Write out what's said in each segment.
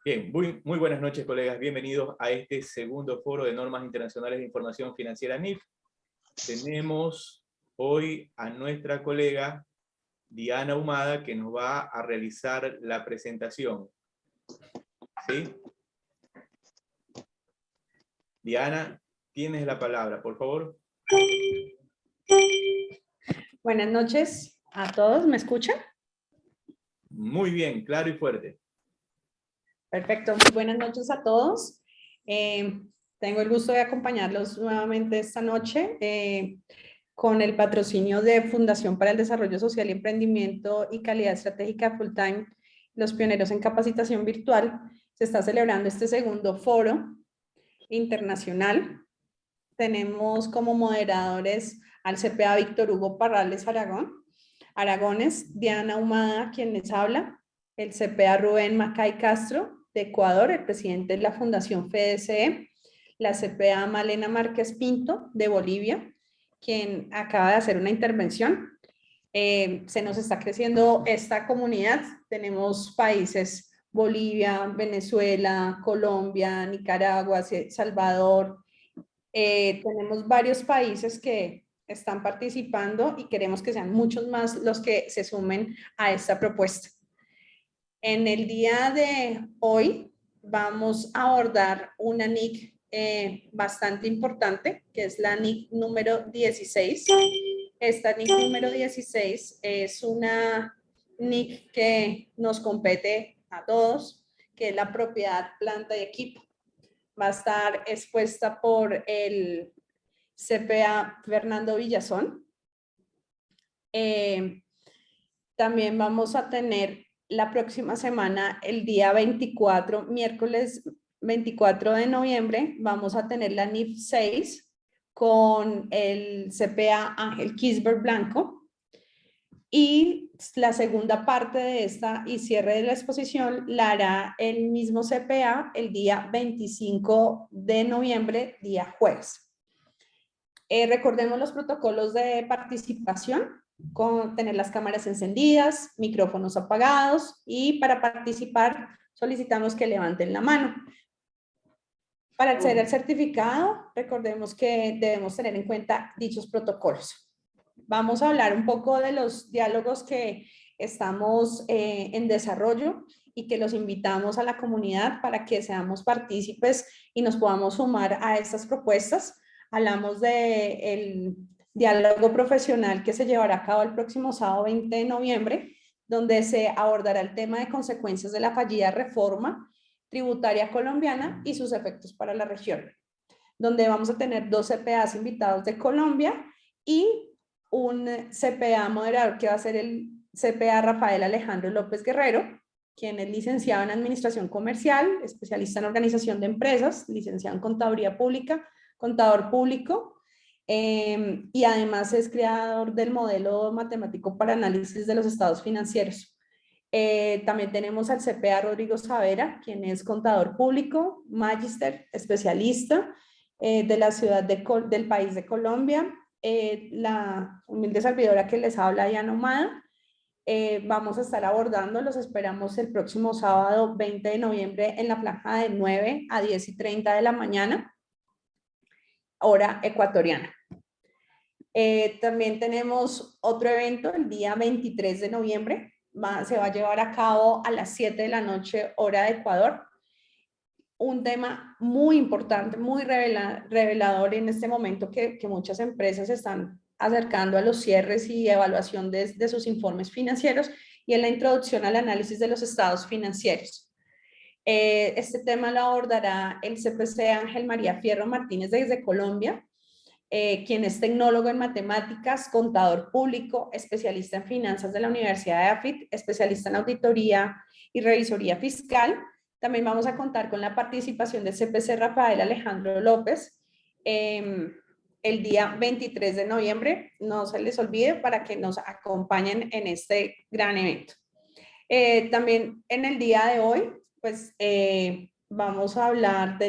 Bien, muy buenas noches, colegas. Bienvenidos a este segundo foro de normas internacionales de información financiera NIF. Tenemos hoy a nuestra colega Diana Ahumada, que nos va a realizar la presentación. ¿Sí? Diana, tienes la palabra, por favor. Buenas noches a todos, ¿me escuchan? Muy bien, claro y fuerte. Perfecto, muy buenas noches a todos. Tengo el gusto de acompañarlos nuevamente esta noche con el patrocinio de Fundación para el Desarrollo Social y Emprendimiento y Calidad Estratégica Full Time, los pioneros en capacitación virtual. Se está celebrando este segundo foro internacional. Tenemos como moderadores al CPA Víctor Hugo Parrales Aragones, Diana Ahumada, quien les habla, el CPA Rubén Macay Castro, de Ecuador, el presidente de la Fundación FDCE, la CPA Malena Márquez Pinto, de Bolivia, quien acaba de hacer una intervención. Se nos está creciendo esta comunidad, tenemos países Bolivia, Venezuela, Colombia, Nicaragua, Salvador, tenemos varios países que están participando y queremos que sean muchos más los que se sumen a esta propuesta. En el día de hoy vamos a abordar una NIC bastante importante, que es la NIC número 16. Esta NIC número 16 es una NIC que nos compete a todos, que es la propiedad, planta y equipo. Va a estar expuesta por el CPA Fernando Villazón. También vamos a tener la próxima semana, el día 24, miércoles 24 de noviembre, vamos a tener la NIF 6 con el CPA Ángel Kisber Blanco. Y la segunda parte de esta y cierre de la exposición la hará el mismo CPA el día 25 de noviembre, día jueves. Recordemos los protocolos de participación, con tener las cámaras encendidas, micrófonos apagados, y para participar solicitamos que levanten la mano. Para acceder al certificado, recordemos que debemos tener en cuenta dichos protocolos. Vamos a hablar un poco de los diálogos que estamos en desarrollo y que los invitamos a la comunidad para que seamos partícipes y nos podamos sumar a estas propuestas. Hablamos del diálogo profesional que se llevará a cabo el próximo sábado 20 de noviembre, donde se abordará el tema de consecuencias de la fallida reforma tributaria colombiana y sus efectos para la región, donde vamos a tener 2 CPAs invitados de Colombia y un CPA moderador que va a ser el CPA Rafael Alejandro López Guerrero, quien es licenciado en Administración Comercial, especialista en Organización de Empresas, licenciado en Contaduría Pública, contador público, y además es creador del modelo matemático para análisis de los estados financieros. También tenemos al CPA Rodrigo Savera, quien es contador público, magíster, especialista de la ciudad del país de Colombia. La humilde servidora que les habla, Diana Ahumada. Vamos a estar abordando, los esperamos el próximo sábado 20 de noviembre en la franja de 9 a 10:30 de la mañana, hora ecuatoriana. También tenemos otro evento el día 23 de noviembre, se va a llevar a cabo a las 7 de la noche, hora de Ecuador. Un tema muy importante, muy revelador en este momento que muchas empresas están acercando a los cierres y evaluación de sus informes financieros, y en la introducción al análisis de los estados financieros. Este tema lo abordará el CPC Ángel María Fierro Martínez desde Colombia, quien es tecnólogo en matemáticas, contador público, especialista en finanzas de la Universidad de AFIT, especialista en auditoría y revisoría fiscal. También vamos a contar con la participación del CPC Rafael Alejandro López el día 23 de noviembre. No se les olvide para que nos acompañen en este gran evento. También en el día de hoy, pues vamos a hablar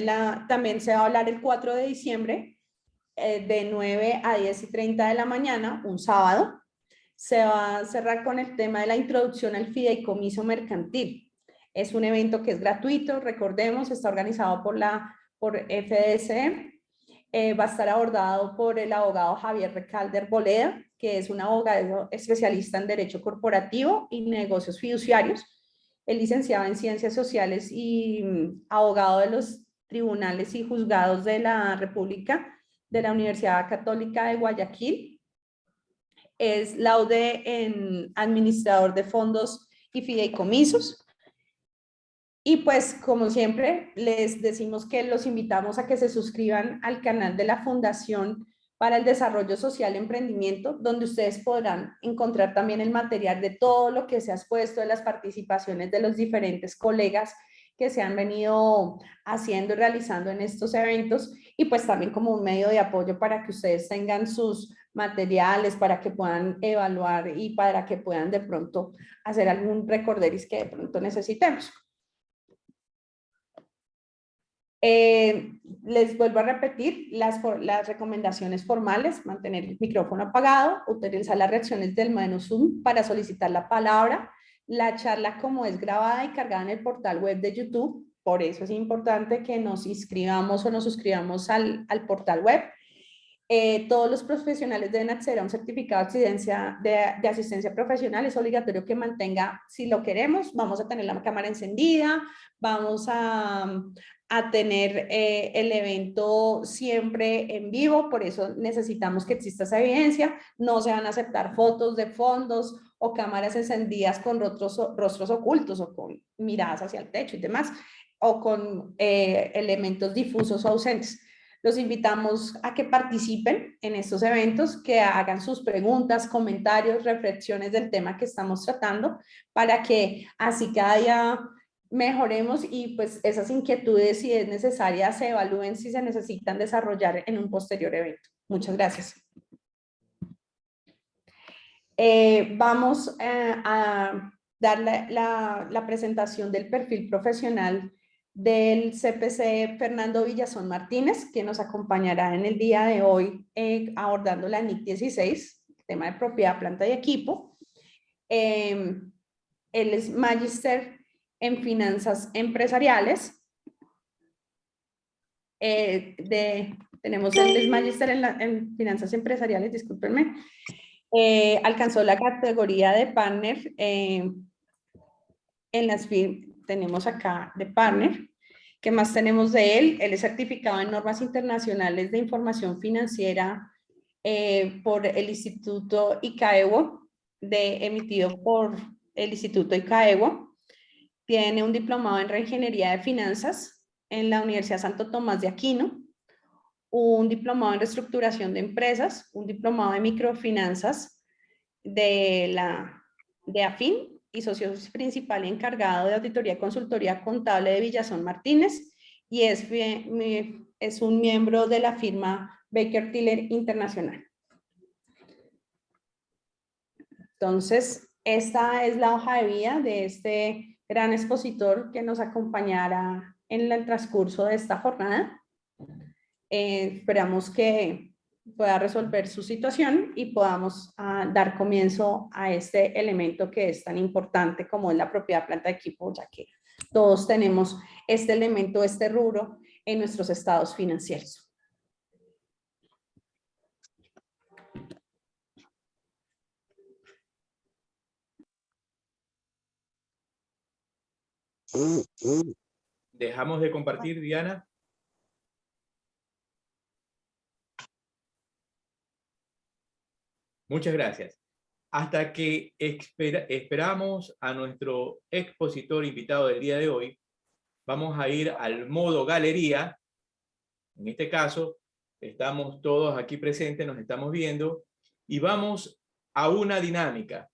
también se va a hablar el 4 de diciembre, de 9 a 10:30 de la mañana, un sábado. Se va a cerrar con el tema de la introducción al fideicomiso mercantil. Es un evento que es gratuito, recordemos, está organizado por FDC. Va a estar abordado por el abogado Javier Recalder Boleda, que es un abogado especialista en Derecho Corporativo y Negocios Fiduciarios. Es licenciado en Ciencias Sociales y abogado de los tribunales y juzgados de la República de la Universidad Católica de Guayaquil. Es laude en administrador de fondos y fideicomisos. Y pues, como siempre, les decimos que los invitamos a que se suscriban al canal de la Fundación para el Desarrollo Social y Emprendimiento, donde ustedes podrán encontrar también el material de todo lo que se ha expuesto, de las participaciones de los diferentes colegas que se han venido haciendo y realizando en estos eventos, y pues también como un medio de apoyo para que ustedes tengan sus materiales, para que puedan evaluar y para que puedan de pronto hacer algún recorderis que de pronto necesitemos. Les vuelvo a repetir las recomendaciones formales: mantener el micrófono apagado, utilizar las reacciones del menú Zoom para solicitar la palabra. La charla, como es grabada y cargada en el portal web de YouTube, por eso es importante que nos inscribamos o nos suscribamos al portal web. Todos los profesionales deben acceder a un certificado de asistencia profesional. Es obligatorio que mantenga, si lo queremos, vamos a tener la cámara encendida, vamos a tener el evento siempre en vivo, por eso necesitamos que exista esa evidencia. No se van a aceptar fotos de fondos o cámaras encendidas con rostros ocultos o con miradas hacia el techo y demás, o con elementos difusos o ausentes. Los invitamos a que participen en estos eventos, que hagan sus preguntas, comentarios, reflexiones del tema que estamos tratando, para que así cada día mejoremos y pues esas inquietudes, si es necesaria, se evalúen si se necesitan desarrollar en un posterior evento. Muchas gracias. Vamos a dar la presentación del perfil profesional del CPC Fernando Villazón Martínez, que nos acompañará en el día de hoy abordando la NIC 16, tema de propiedad, planta y equipo. Él es magíster en finanzas empresariales. Él es magíster en finanzas empresariales, discúlpenme. Alcanzó la categoría de partner en las tenemos acá de partner. ¿Qué más tenemos de él? Él es certificado en normas internacionales de información financiera por el Instituto ICAEWO, emitido por el Instituto ICAEWO. Tiene un diplomado en reingeniería de finanzas en la Universidad Santo Tomás de Aquino, un diplomado en reestructuración de empresas, un diplomado de microfinanzas de AFIN, y socio principal y encargado de auditoría y consultoría contable de Villazón Martínez, y es un miembro de la firma Baker Tilly Internacional. Entonces, esta es la hoja de vida de este gran expositor que nos acompañará en el transcurso de esta jornada. Esperamos que pueda resolver su situación y podamos dar comienzo a este elemento que es tan importante como es la propiedad, planta, equipo, ya que todos tenemos este elemento, este rubro en nuestros estados financieros. Dejamos de compartir, Diana. Muchas gracias. Hasta que esperamos a nuestro expositor invitado del día de hoy, vamos a ir al modo galería. En este caso, estamos todos aquí presentes, nos estamos viendo, y vamos a una dinámica.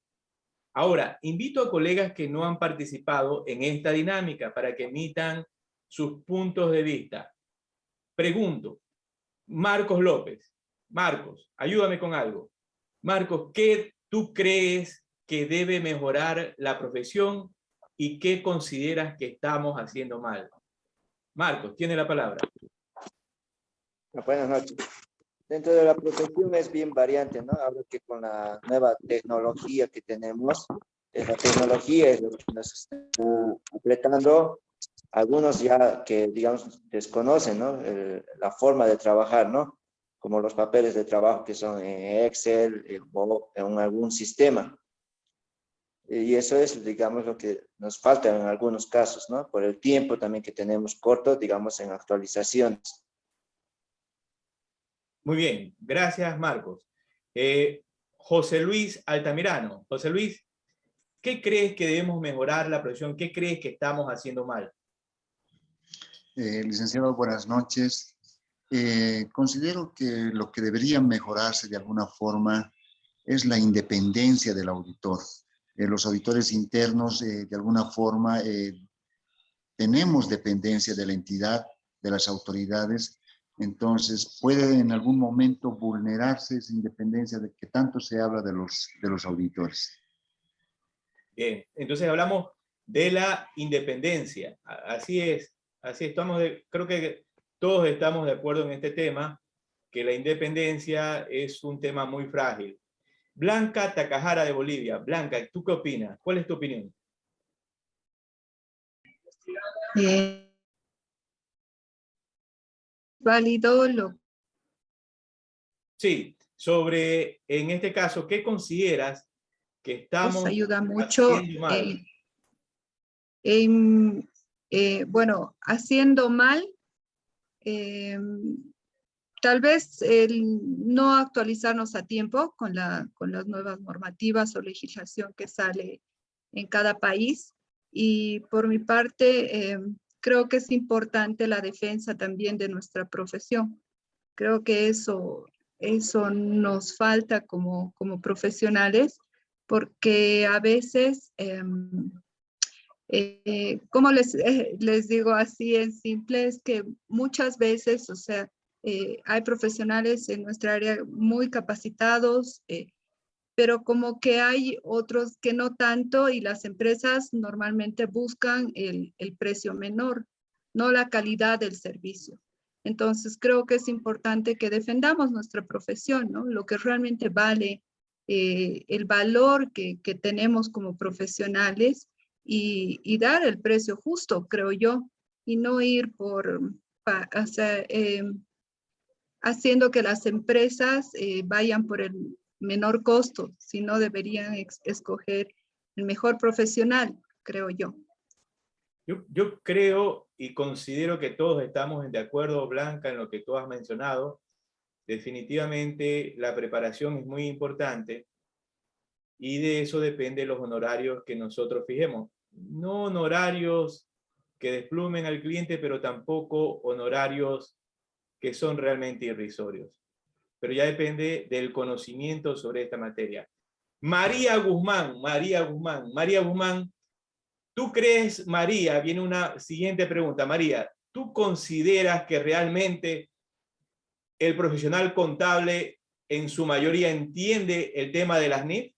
Ahora, invito a colegas que no han participado en esta dinámica para que emitan sus puntos de vista. Pregunto, Marcos López. Marcos, ayúdame con algo. Marcos, ¿qué tú crees que debe mejorar la profesión y qué consideras que estamos haciendo mal? Marcos, tiene la palabra. Buenas noches. Dentro de la profesión es bien variante, ¿no? Ahora que con la nueva tecnología que tenemos, la tecnología es lo que nos está apretando. Algunos ya que, digamos, desconocen, ¿no? La forma de trabajar, ¿no? Como los papeles de trabajo que son en Excel o en algún sistema. Y eso es, digamos, lo que nos falta en algunos casos, ¿no? Por el tiempo también que tenemos corto, digamos, en actualizaciones. Muy bien, gracias Marcos. José Luis Altamirano. José Luis, ¿qué crees que debemos mejorar la profesión? ¿Qué crees que estamos haciendo mal? Licenciado, buenas noches. Considero que lo que debería mejorarse de alguna forma es la independencia del auditor. Los auditores internos, de alguna forma, tenemos dependencia de la entidad, de las autoridades, entonces puede en algún momento vulnerarse esa independencia de que tanto se habla de los auditores. Bien, entonces hablamos de la independencia. Así es, creo que todos estamos de acuerdo en este tema, que la independencia es un tema muy frágil. Blanca Takahara de Bolivia. Blanca, ¿tú qué opinas? ¿Cuál es tu opinión? Válido lo Sí, en este caso, ¿qué consideras que estamos ayuda mucho haciendo mal? bueno, haciendo mal, tal vez el no actualizarnos a tiempo con las nuevas normativas o legislación que sale en cada país. Y por mi parte, creo que es importante la defensa también de nuestra profesión. Creo que eso nos falta como profesionales, porque a veces, como les digo así en simple, es que muchas veces, o sea, hay profesionales en nuestra área muy capacitados, pero como que hay otros que no tanto, y las empresas normalmente buscan el precio menor, no la calidad del servicio. Entonces creo que es importante que defendamos nuestra profesión, ¿no? Lo que realmente vale, el valor que tenemos como profesionales, y dar el precio justo, creo yo, y no ir o sea, haciendo que las empresas vayan por el menor costo, sino deberían escoger el mejor profesional, creo yo. Yo creo y considero que todos estamos de acuerdo, Blanca, en lo que tú has mencionado. Definitivamente la preparación es muy importante y de eso dependen los honorarios que nosotros fijemos. No honorarios que desplumen al cliente, pero tampoco honorarios que son realmente irrisorios. Pero ya depende del conocimiento sobre esta materia. María Guzmán, ¿tú crees, María, viene una siguiente pregunta, María, ¿tú consideras que realmente el profesional contable en su mayoría entiende el tema de las NIF?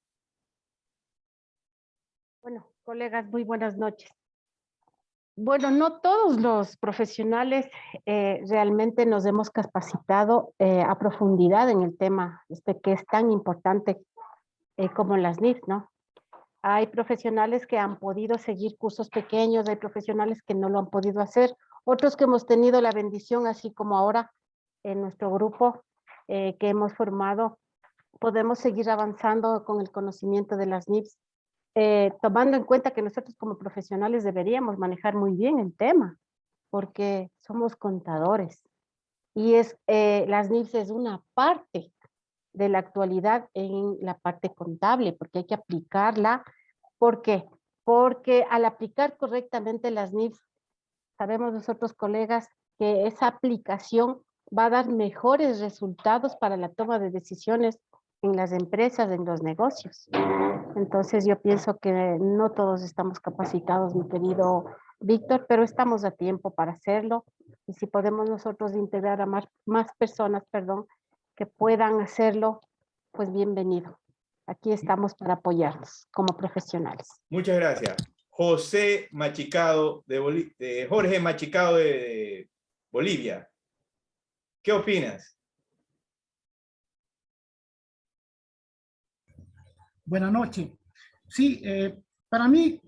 Bueno, colegas, muy buenas noches. Bueno, no todos los profesionales realmente nos hemos capacitado a profundidad en el tema que es tan importante como las NIF, ¿no? Hay profesionales que han podido seguir cursos pequeños, hay profesionales que no lo han podido hacer, otros que hemos tenido la bendición, así como ahora en nuestro grupo que hemos formado, podemos seguir avanzando con el conocimiento de las NIFs, tomando en cuenta que nosotros como profesionales deberíamos manejar muy bien el tema, porque somos contadores y las NIFs es una parte de la actualidad en la parte contable, porque hay que aplicarla. ¿Por qué? Porque al aplicar correctamente las NIFs, sabemos nosotros, colegas, que esa aplicación va a dar mejores resultados para la toma de decisiones en las empresas, en los negocios. Entonces yo pienso que no todos estamos capacitados, mi querido Víctor, pero estamos a tiempo para hacerlo. Y si podemos nosotros integrar a más personas, que puedan hacerlo, pues bienvenido. Aquí estamos para apoyarnos como profesionales. Muchas gracias. Jorge Machicado de Bolivia. ¿Qué opinas? Buenas noches. Sí, para mí,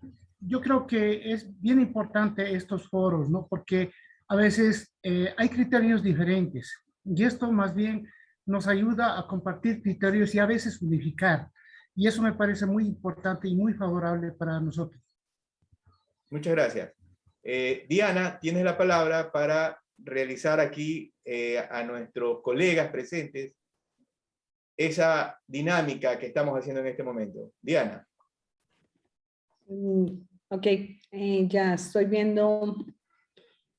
yo creo que es bien importante estos foros, ¿no? Porque a veces hay criterios diferentes y esto más bien nos ayuda a compartir criterios y a veces unificar. Y eso me parece muy importante y muy favorable para nosotros. Muchas gracias. Diana, tienes la palabra para realizar aquí a nuestros colegas presentes esa dinámica que estamos haciendo en este momento. Diana. Ok, ya estoy viendo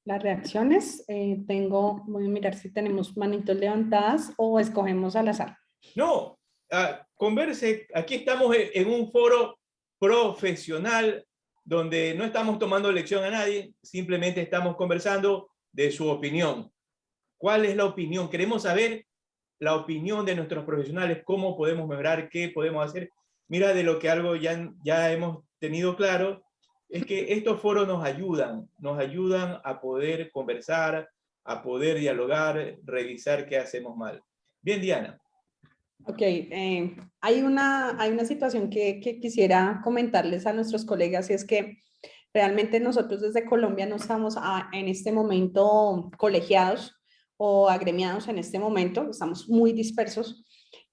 las reacciones. Voy a mirar si tenemos manitos levantadas o escogemos al azar. No, converse, aquí estamos en un foro profesional donde no estamos tomando lección a nadie, simplemente estamos conversando de su opinión. ¿Cuál es la opinión? Queremos saber la opinión de nuestros profesionales, cómo podemos mejorar, qué podemos hacer. Mira, de lo que algo ya hemos tenido claro, es que estos foros nos ayudan a poder conversar, a poder dialogar, revisar qué hacemos mal. Bien, Diana. Ok, hay una situación que quisiera comentarles a nuestros colegas y es que realmente nosotros desde Colombia no estamos en este momento colegiados o agremiados en este momento, estamos muy dispersos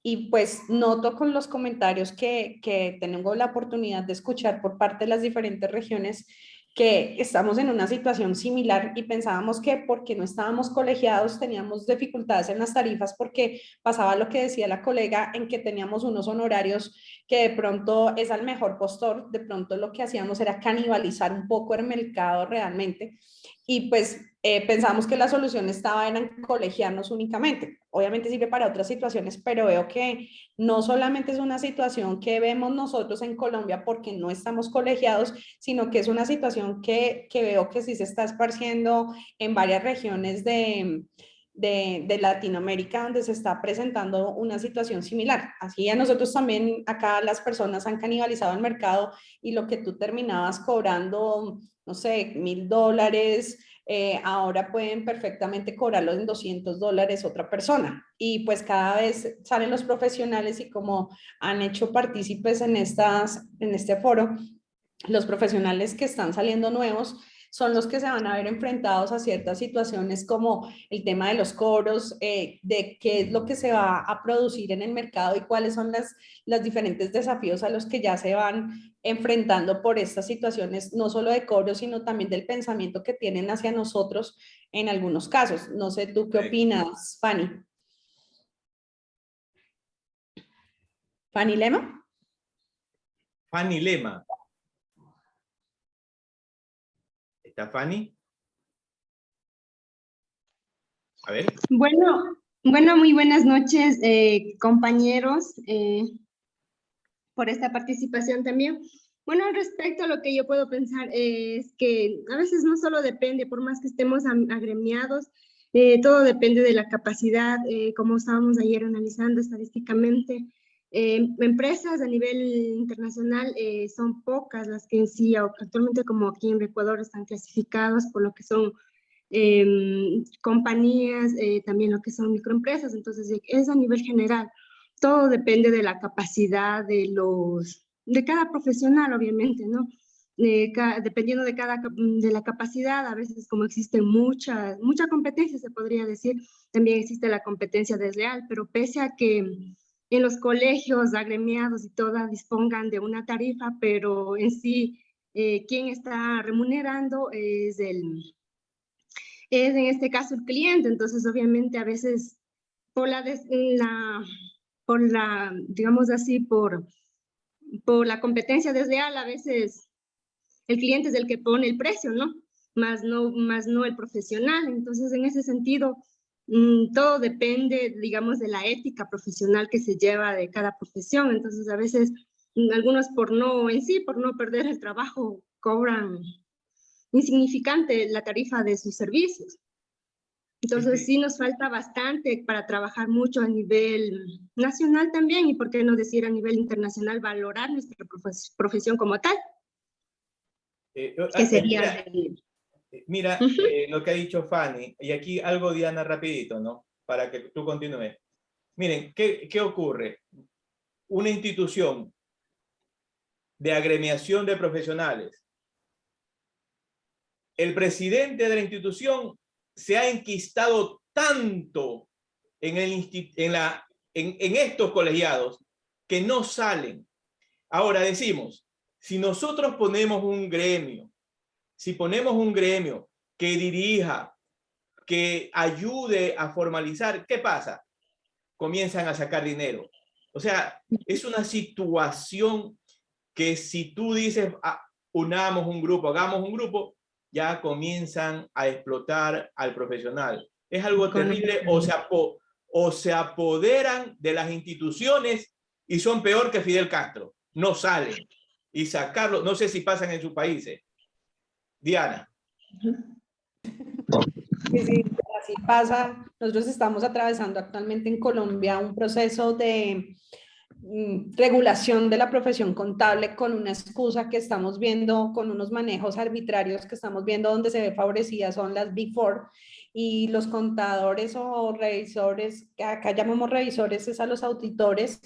y pues noto con los comentarios que tengo la oportunidad de escuchar por parte de las diferentes regiones que estamos en una situación similar y pensábamos que porque no estábamos colegiados teníamos dificultades en las tarifas porque pasaba lo que decía la colega en que teníamos unos honorarios que de pronto es al mejor postor, de pronto lo que hacíamos era canibalizar un poco el mercado realmente y pues pensamos que la solución estaba en colegiarnos únicamente. Obviamente sirve para otras situaciones, pero veo que no solamente es una situación que vemos nosotros en Colombia porque no estamos colegiados, sino que es una situación que veo que sí se está esparciendo en varias regiones de Latinoamérica donde se está presentando una situación similar. Así a nosotros también acá las personas han canibalizado el mercado y lo que tú terminabas cobrando, no sé, $1,000, ahora pueden perfectamente cobrarlo en $200 otra persona. Y pues cada vez salen los profesionales y como han hecho partícipes en este foro, los profesionales que están saliendo nuevos son los que se van a ver enfrentados a ciertas situaciones como el tema de los cobros, de qué es lo que se va a producir en el mercado y cuáles son los diferentes desafíos a los que ya se van enfrentando por estas situaciones, no solo de cobros, sino también del pensamiento que tienen hacia nosotros en algunos casos. No sé, ¿tú qué opinas, Fanny? ¿Fanny Lema? Fanny Lema. ¿Está Fanny? A ver. Bueno, muy buenas noches, compañeros, por esta participación también. Bueno, respecto a lo que yo puedo pensar es que a veces no solo depende, por más que estemos agremiados, todo depende de la capacidad, como estábamos ayer analizando estadísticamente. Empresas a nivel internacional son pocas las que en sí, actualmente como aquí en Ecuador, están clasificadas por lo que son compañías, también lo que son microempresas. Entonces es a nivel general. Todo depende de la capacidad de cada profesional, obviamente, ¿no? Dependiendo de la capacidad, a veces como existe mucha competencia, se podría decir, también existe la competencia desleal, pero pese a que en los colegios agremiados y todas dispongan de una tarifa, pero en sí, quien está remunerando es en este caso el cliente. Entonces obviamente a veces digamos así, por la competencia desleal, a veces el cliente es el que pone el precio, ¿no? Más no el profesional. Entonces en ese sentido, todo depende, digamos, de la ética profesional que se lleva de cada profesión. Entonces a veces algunos por no perder el trabajo cobran insignificante la tarifa de sus servicios. Entonces sí nos falta bastante para trabajar mucho a nivel nacional también y por qué no decir a nivel internacional, valorar nuestra profesión como tal. Que sería mira lo que ha dicho Fanny, y aquí algo, Diana, rapidito, ¿no? Para que tú continúes. Miren, ¿qué ocurre? Una institución de agremiación de profesionales. El presidente de la institución se ha enquistado tanto en estos colegiados que no salen. Ahora decimos, si nosotros ponemos un gremio, que dirija, que ayude a formalizar, ¿qué pasa? Comienzan a sacar dinero. O sea, es una situación que si tú dices, unamos un grupo, hagamos un grupo, ya comienzan a explotar al profesional. Es algo terrible, o se apoderan de las instituciones y son peor que Fidel Castro. No salen. Y sacarlo, no sé si pasan en sus países. Diana. Sí, así pasa. Nosotros estamos atravesando actualmente en Colombia un proceso de regulación de la profesión contable con una excusa que estamos viendo, con unos manejos arbitrarios que estamos viendo donde se ve favorecida son las Big Four, y los contadores o revisores, que acá llamamos revisores, es a los auditores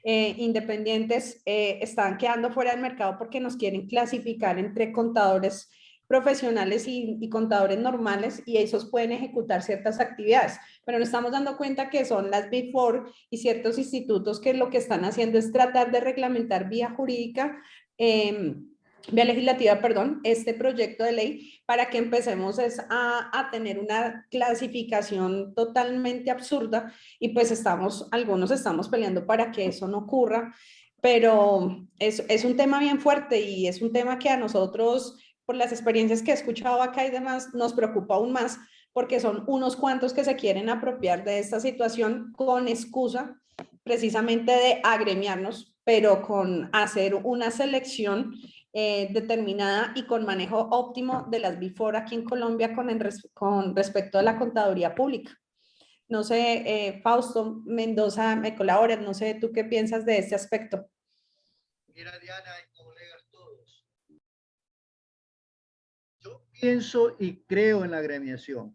independientes, están quedando fuera del mercado porque nos quieren clasificar entre contadores profesionales y contadores normales, y esos pueden ejecutar ciertas actividades, pero nos estamos dando cuenta que son las Big Four y ciertos institutos que lo que están haciendo es tratar de reglamentar vía jurídica, vía legislativa, perdón, este proyecto de ley para que empecemos a tener una clasificación totalmente absurda, y pues algunos estamos peleando para que eso no ocurra, pero es un tema bien fuerte y es un tema que a nosotros, por las experiencias que he escuchado acá y demás, nos preocupa aún más, porque son unos cuantos que se quieren apropiar de esta situación con excusa precisamente de agremiarnos, pero con hacer una selección determinada y con manejo óptimo de las Big Four aquí en Colombia con respecto a la contaduría pública. No sé, Fausto Mendoza, me colaboras, no sé, ¿tú qué piensas de este aspecto? Mira, Diana y colegas todos, yo pienso y creo en la agremiación,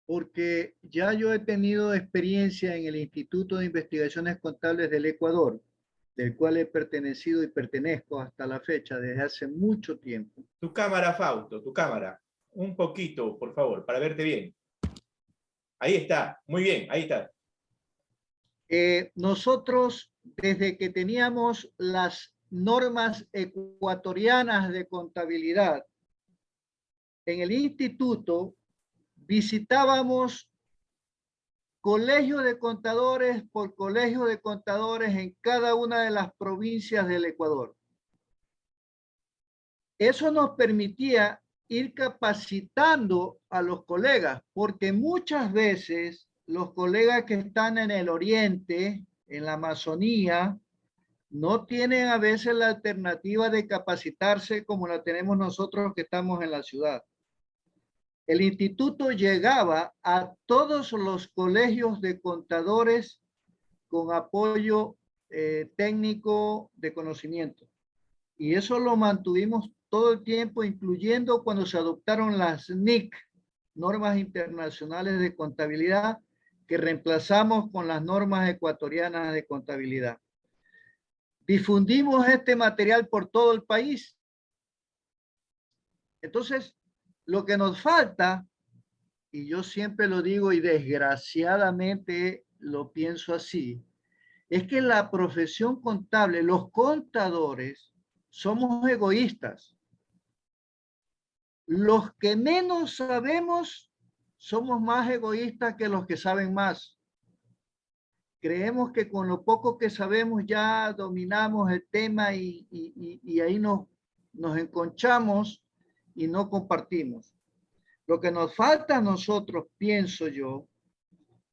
porque ya yo he tenido experiencia en el Instituto de Investigaciones Contables del Ecuador, del cual he pertenecido y pertenezco hasta la fecha desde hace mucho tiempo. Tu cámara, Fausto, tu cámara. Un poquito, por favor, para verte bien. Ahí está, muy bien, ahí está. Nosotros, desde que teníamos las normas ecuatorianas de contabilidad, en el instituto visitábamos colegio de contadores por colegio de contadores en cada una de las provincias del Ecuador. Eso nos permitía ir capacitando a los colegas, porque muchas veces los colegas que están en el oriente, en la Amazonía, no tienen a veces la alternativa de capacitarse como la tenemos nosotros que estamos en la ciudad. El instituto llegaba a todos los colegios de contadores con apoyo técnico de conocimiento. Y eso lo mantuvimos todo el tiempo, incluyendo cuando se adoptaron las NIC, normas internacionales de contabilidad, que reemplazamos con las normas ecuatorianas de contabilidad. Difundimos este material por todo el país. Entonces, lo que nos falta, y yo siempre lo digo y desgraciadamente lo pienso así, es que la profesión contable, los contadores, somos egoístas. Los que menos sabemos somos más egoístas que los que saben más. Creemos que con lo poco que sabemos ya dominamos el tema y ahí nos enconchamos y no compartimos. Lo que nos falta a nosotros, pienso yo,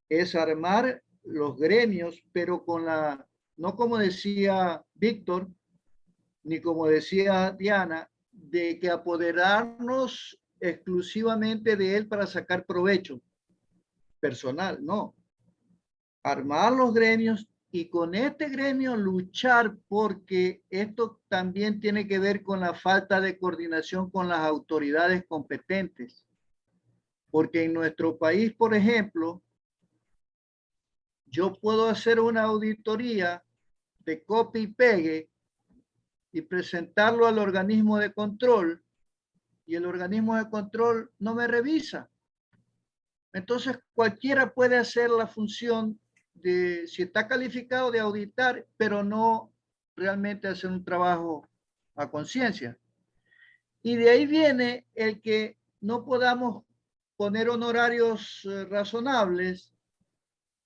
es armar los gremios, pero no como decía Víctor, ni como decía Diana, de que apoderarnos exclusivamente de él para sacar provecho personal, no. Armar los gremios y con este gremio luchar, porque esto también tiene que ver con la falta de coordinación con las autoridades competentes. Porque en nuestro país, por ejemplo, yo puedo hacer una auditoría de copia y pegue y presentarlo al organismo de control, y el organismo de control no me revisa. Entonces cualquiera puede hacer la función de, si está calificado, de auditar, pero no realmente hacer un trabajo a conciencia. Y de ahí viene el que no podamos poner honorarios razonables,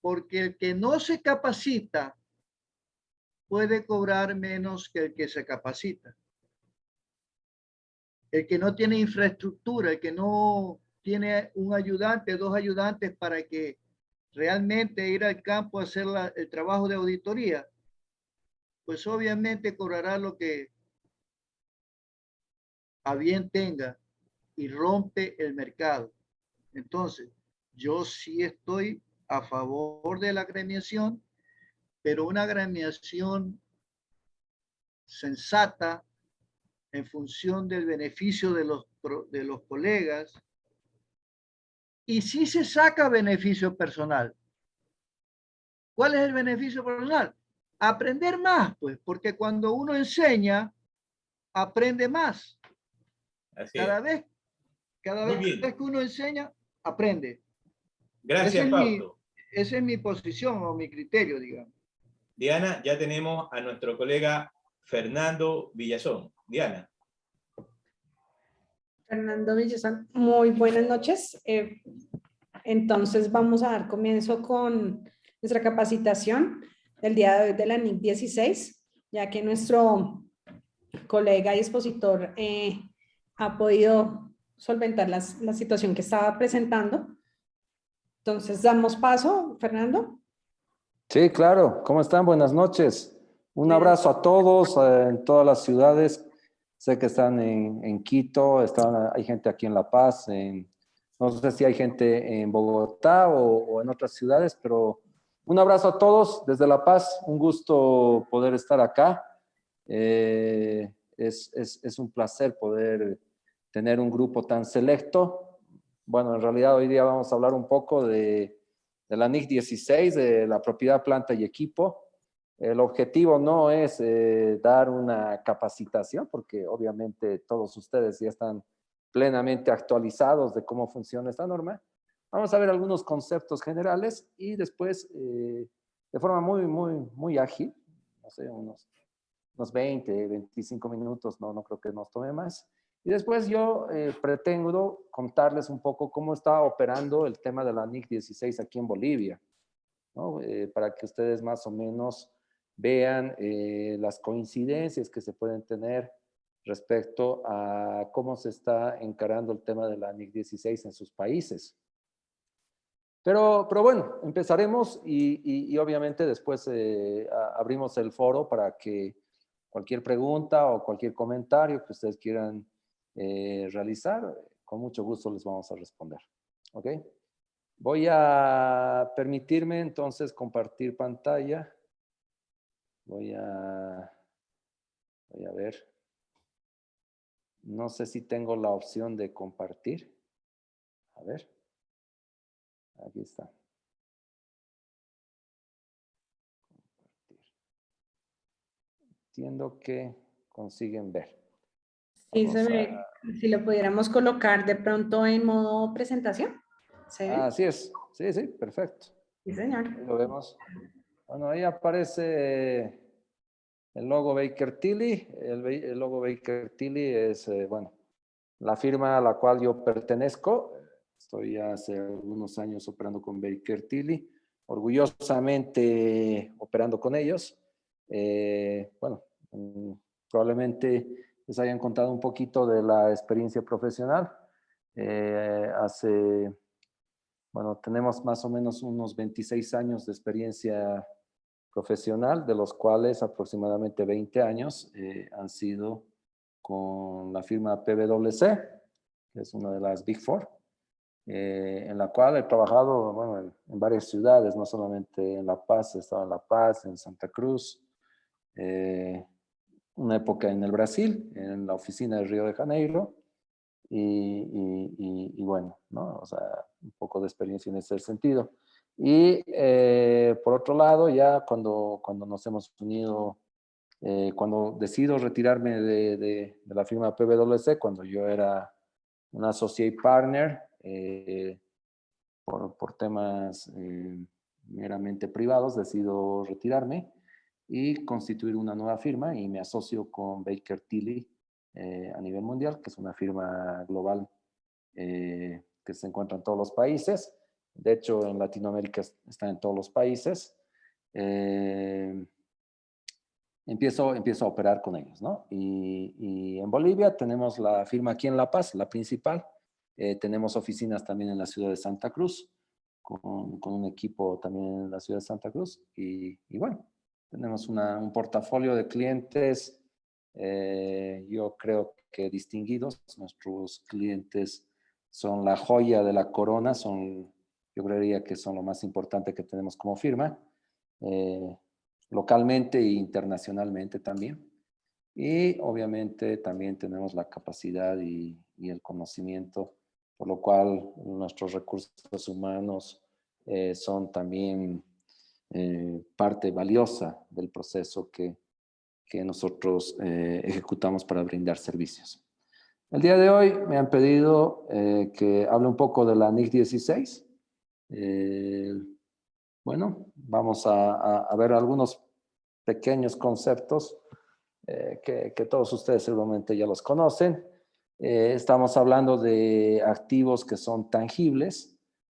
porque el que no se capacita puede cobrar menos que el que se capacita. El que no tiene infraestructura, el que no tiene un ayudante, dos ayudantes para que realmente ir al campo a hacer el trabajo de auditoría, pues obviamente cobrará lo que a bien tenga y rompe el mercado. Entonces, yo sí estoy a favor de la agremiación, pero una agremiación sensata en función del beneficio de los colegas, y si se saca beneficio personal. ¿Cuál es el beneficio personal? Aprender más, pues, porque cuando uno enseña, aprende más. Así Cada es. vez que uno enseña, aprende. Gracias, Fausto. Esa es mi posición o mi criterio, digamos. Diana, ya tenemos a nuestro colega Fernando Villazón. Diana. Fernando Villazón, muy buenas noches. Entonces vamos a dar comienzo con nuestra capacitación del día de hoy de la NIC 16, ya que nuestro colega y expositor ha podido solventar la situación que estaba presentando. Entonces damos paso, Fernando. Sí, claro. ¿Cómo están? Buenas noches. Un abrazo a todos en todas las ciudades. Sé que están en Quito, hay gente aquí en La Paz, no sé si hay gente en Bogotá o en otras ciudades, pero un abrazo a todos desde La Paz. Un gusto poder estar acá. Es un placer poder tener un grupo tan selecto. Bueno, en realidad hoy día vamos a hablar un poco de la NIC 16, de la propiedad, planta y equipo. El objetivo no es dar una capacitación, porque obviamente todos ustedes ya están plenamente actualizados de cómo funciona esta norma. Vamos a ver algunos conceptos generales y después, de forma muy ágil, no sé, unos 20, 25 minutos, no creo que nos tome más. Y después yo pretendo contarles un poco cómo está operando el tema de la NIC 16 aquí en Bolivia, ¿no? Para que ustedes más o menos vean las coincidencias que se pueden tener respecto a cómo se está encarando el tema de la NIC 16 en sus países. Pero bueno, empezaremos y obviamente después abrimos el foro para que cualquier pregunta o cualquier comentario que ustedes quieran realizar, con mucho gusto les vamos a responder. ¿Ok? Voy a permitirme entonces compartir pantalla. Voy a ver. No sé si tengo la opción de compartir. A ver. Aquí está. Entiendo que consiguen ver. Sí, se ve. Si lo pudiéramos colocar de pronto en modo presentación. ¿Se ve? Así es. Sí, perfecto. Sí, señor. Ahí lo vemos. Bueno, ahí aparece el logo Baker Tilly. El logo Baker Tilly es, bueno, la firma a la cual yo pertenezco. Estoy hace algunos años operando con Baker Tilly, orgullosamente operando con ellos. Bueno, probablemente les hayan contado un poquito de la experiencia profesional. Bueno, tenemos más o menos unos 26 años de experiencia profesional, de los cuales aproximadamente 20 años han sido con la firma PwC, que es una de las Big Four, en la cual he trabajado, bueno, en varias ciudades, no solamente en La Paz, he estado en La Paz, en Santa Cruz, una época en el Brasil, en la oficina de Río de Janeiro, y bueno, ¿no? O sea, un poco de experiencia en ese sentido. Y por otro lado, ya cuando nos hemos unido Cuando decido retirarme de la firma PwC, cuando yo era un associate partner, por temas meramente privados, decido retirarme y constituir una nueva firma, y me asocio con Baker Tilly a nivel mundial, que es una firma global que se encuentra en todos los países. De hecho, en Latinoamérica está en todos los países. Empiezo a operar con ellos, ¿no? Y en Bolivia tenemos la firma aquí en La Paz, la principal. Tenemos oficinas también en la ciudad de Santa Cruz, con un equipo también en la ciudad de Santa Cruz. Y bueno, tenemos un portafolio de clientes, yo creo que distinguidos. Nuestros clientes son la joya de la corona, yo creería que son lo más importante que tenemos como firma, localmente e internacionalmente también. Y obviamente también tenemos la capacidad y el conocimiento, por lo cual nuestros recursos humanos son también parte valiosa del proceso que nosotros ejecutamos para brindar servicios. El día de hoy me han pedido que hable un poco de la NIC 16. Bueno, vamos a ver algunos pequeños conceptos que todos ustedes seguramente ya los conocen. Estamos hablando de activos que son tangibles,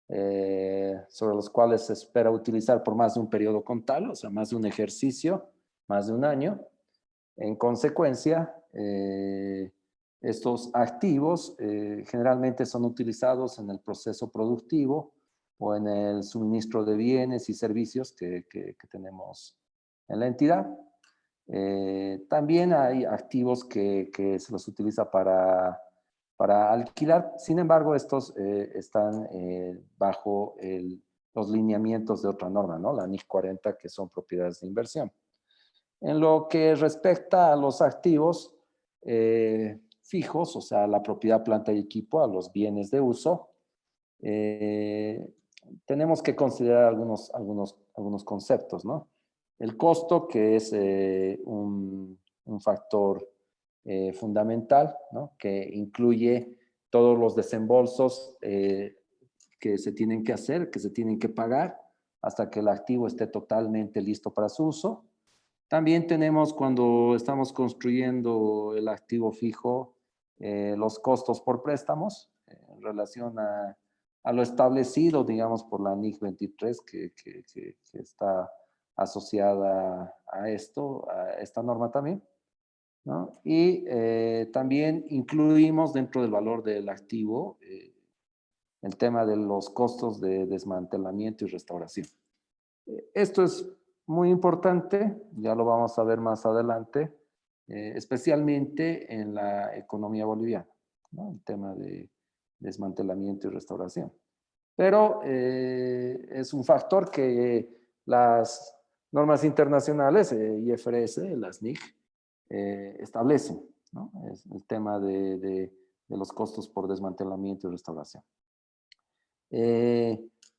sobre los cuales se espera utilizar por más de un periodo contable, o sea, más de un ejercicio, más de un año. En consecuencia, estos activos generalmente son utilizados en el proceso productivo o en el suministro de bienes y servicios que tenemos en la entidad. También hay activos que se los utiliza para alquilar. Sin embargo, estos están bajo los lineamientos de otra norma, ¿no? La NIC 40, que son propiedades de inversión. En lo que respecta a los activos fijos, o sea, la propiedad, planta y equipo, a los bienes de uso, tenemos que considerar algunos conceptos, ¿no? El costo, que es un factor fundamental, ¿no? Que incluye todos los desembolsos que se tienen que hacer, que se tienen que pagar hasta que el activo esté totalmente listo para su uso. También tenemos, cuando estamos construyendo el activo fijo, los costos por préstamos en relación a lo establecido, digamos, por la NIC 23, que está asociada a esta norma también, ¿no? Y también incluimos dentro del valor del activo el tema de los costos de desmantelamiento y restauración. Esto es muy importante, ya lo vamos a ver más adelante, especialmente en la economía boliviana, ¿no? El tema de desmantelamiento y restauración. Pero es un factor que las normas internacionales, IFRS, las NIC, establecen, ¿no? Es el tema de los costos por desmantelamiento y restauración.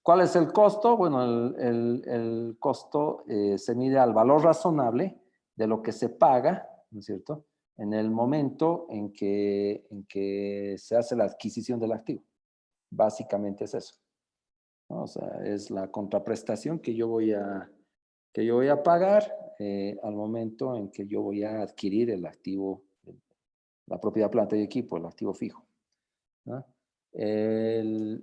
¿Cuál es el costo? Bueno, el costo se mide al valor razonable de lo que se paga, ¿no es cierto?, en el momento en que se hace la adquisición del activo. Básicamente es eso, ¿no? O sea, es la contraprestación que yo voy a pagar al momento en que yo voy a adquirir el activo, la propiedad, planta y equipo, el activo fijo, ¿no? El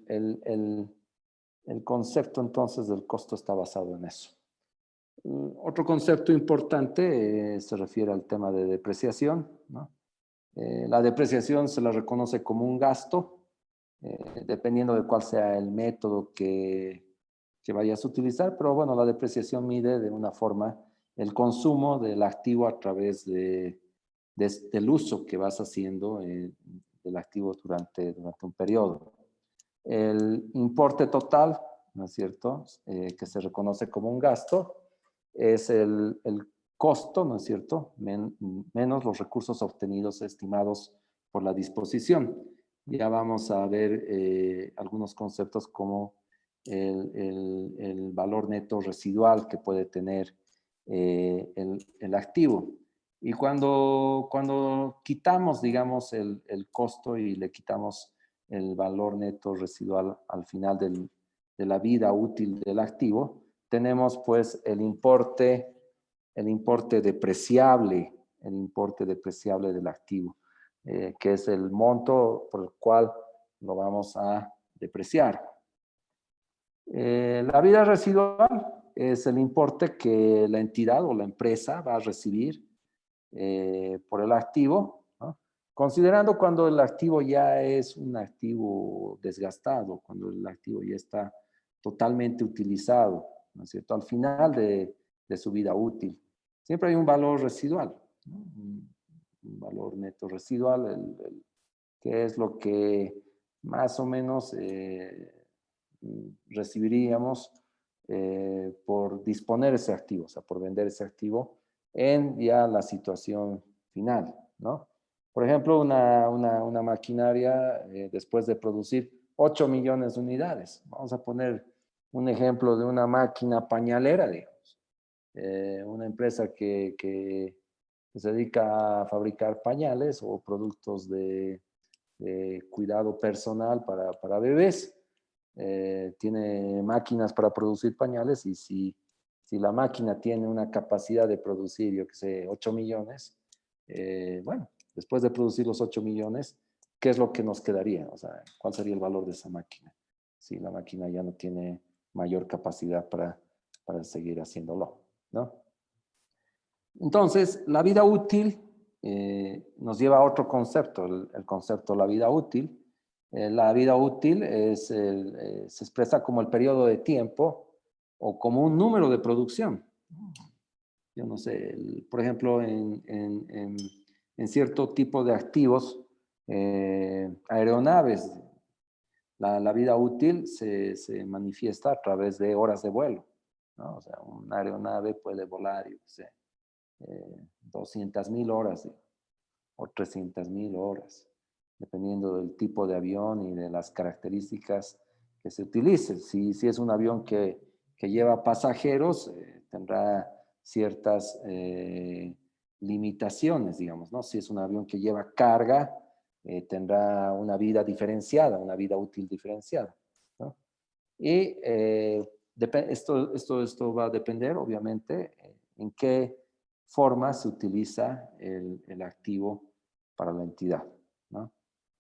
concepto entonces del costo está basado en eso. Otro concepto importante se refiere al tema de depreciación, ¿no? La depreciación se la reconoce como un gasto, dependiendo de cuál sea el método que vayas a utilizar, pero bueno, la depreciación mide de una forma el consumo del activo a través del uso que vas haciendo del activo durante un periodo. El importe total, ¿no es cierto?, que se reconoce como un gasto, es el costo, ¿no es cierto?, menos los recursos obtenidos estimados por la disposición. Ya vamos a ver algunos conceptos como el valor neto residual que puede tener el activo. Y cuando quitamos, digamos, el costo y le quitamos el valor neto residual al final de la vida útil del activo, tenemos pues el importe depreciable del activo, que es el monto por el cual lo vamos a depreciar. La vida residual es el importe que la entidad o la empresa va a recibir por el activo, ¿no? Considerando cuando el activo ya es un activo desgastado, cuando el activo ya está totalmente utilizado, ¿no es cierto? Al final de su vida útil. Siempre hay un valor residual, ¿no? Un valor neto residual, que es lo que más o menos recibiríamos por disponer ese activo, o sea, por vender ese activo en ya la situación final, ¿no? Por ejemplo, una maquinaria después de producir 8 millones de unidades. Vamos a poner un ejemplo de una máquina pañalera, digamos. Una empresa que se dedica a fabricar pañales o productos de cuidado personal para bebés. Tiene máquinas para producir pañales y si la máquina tiene una capacidad de producir, yo qué sé, 8 millones, bueno, después de producir los 8 millones, ¿qué es lo que nos quedaría? O sea, ¿cuál sería el valor de esa máquina? Si la máquina ya no tiene mayor capacidad para seguir haciéndolo, ¿no? Entonces, la vida útil nos lleva a otro concepto, el concepto de la vida útil. La vida útil se expresa como el periodo de tiempo o como un número de producción. Yo no sé, por ejemplo, en cierto tipo de activos, aeronaves, la vida útil se manifiesta a través de horas de vuelo, ¿no? O sea, una aeronave puede volar, yo qué sé, 200.000 horas o 300.000 horas, dependiendo del tipo de avión y de las características que se utilice. Si es un avión que lleva pasajeros, tendrá ciertas limitaciones, digamos, ¿no? Si es un avión que lleva carga, tendrá una vida diferenciada, una vida útil diferenciada, ¿no? Y esto va a depender, obviamente, en qué forma se utiliza el activo para la entidad, ¿no?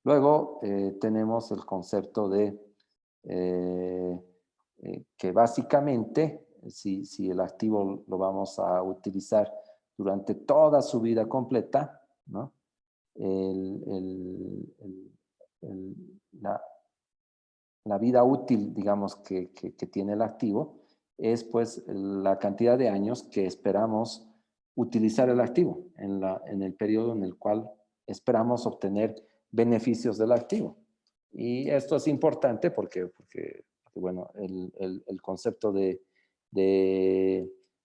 Luego tenemos el concepto de que básicamente, si el activo lo vamos a utilizar durante toda su vida completa, ¿no? La vida útil, digamos, que tiene el activo es pues la cantidad de años que esperamos utilizar el activo en el periodo en el cual esperamos obtener beneficios del activo. Y esto es importante porque bueno, el concepto de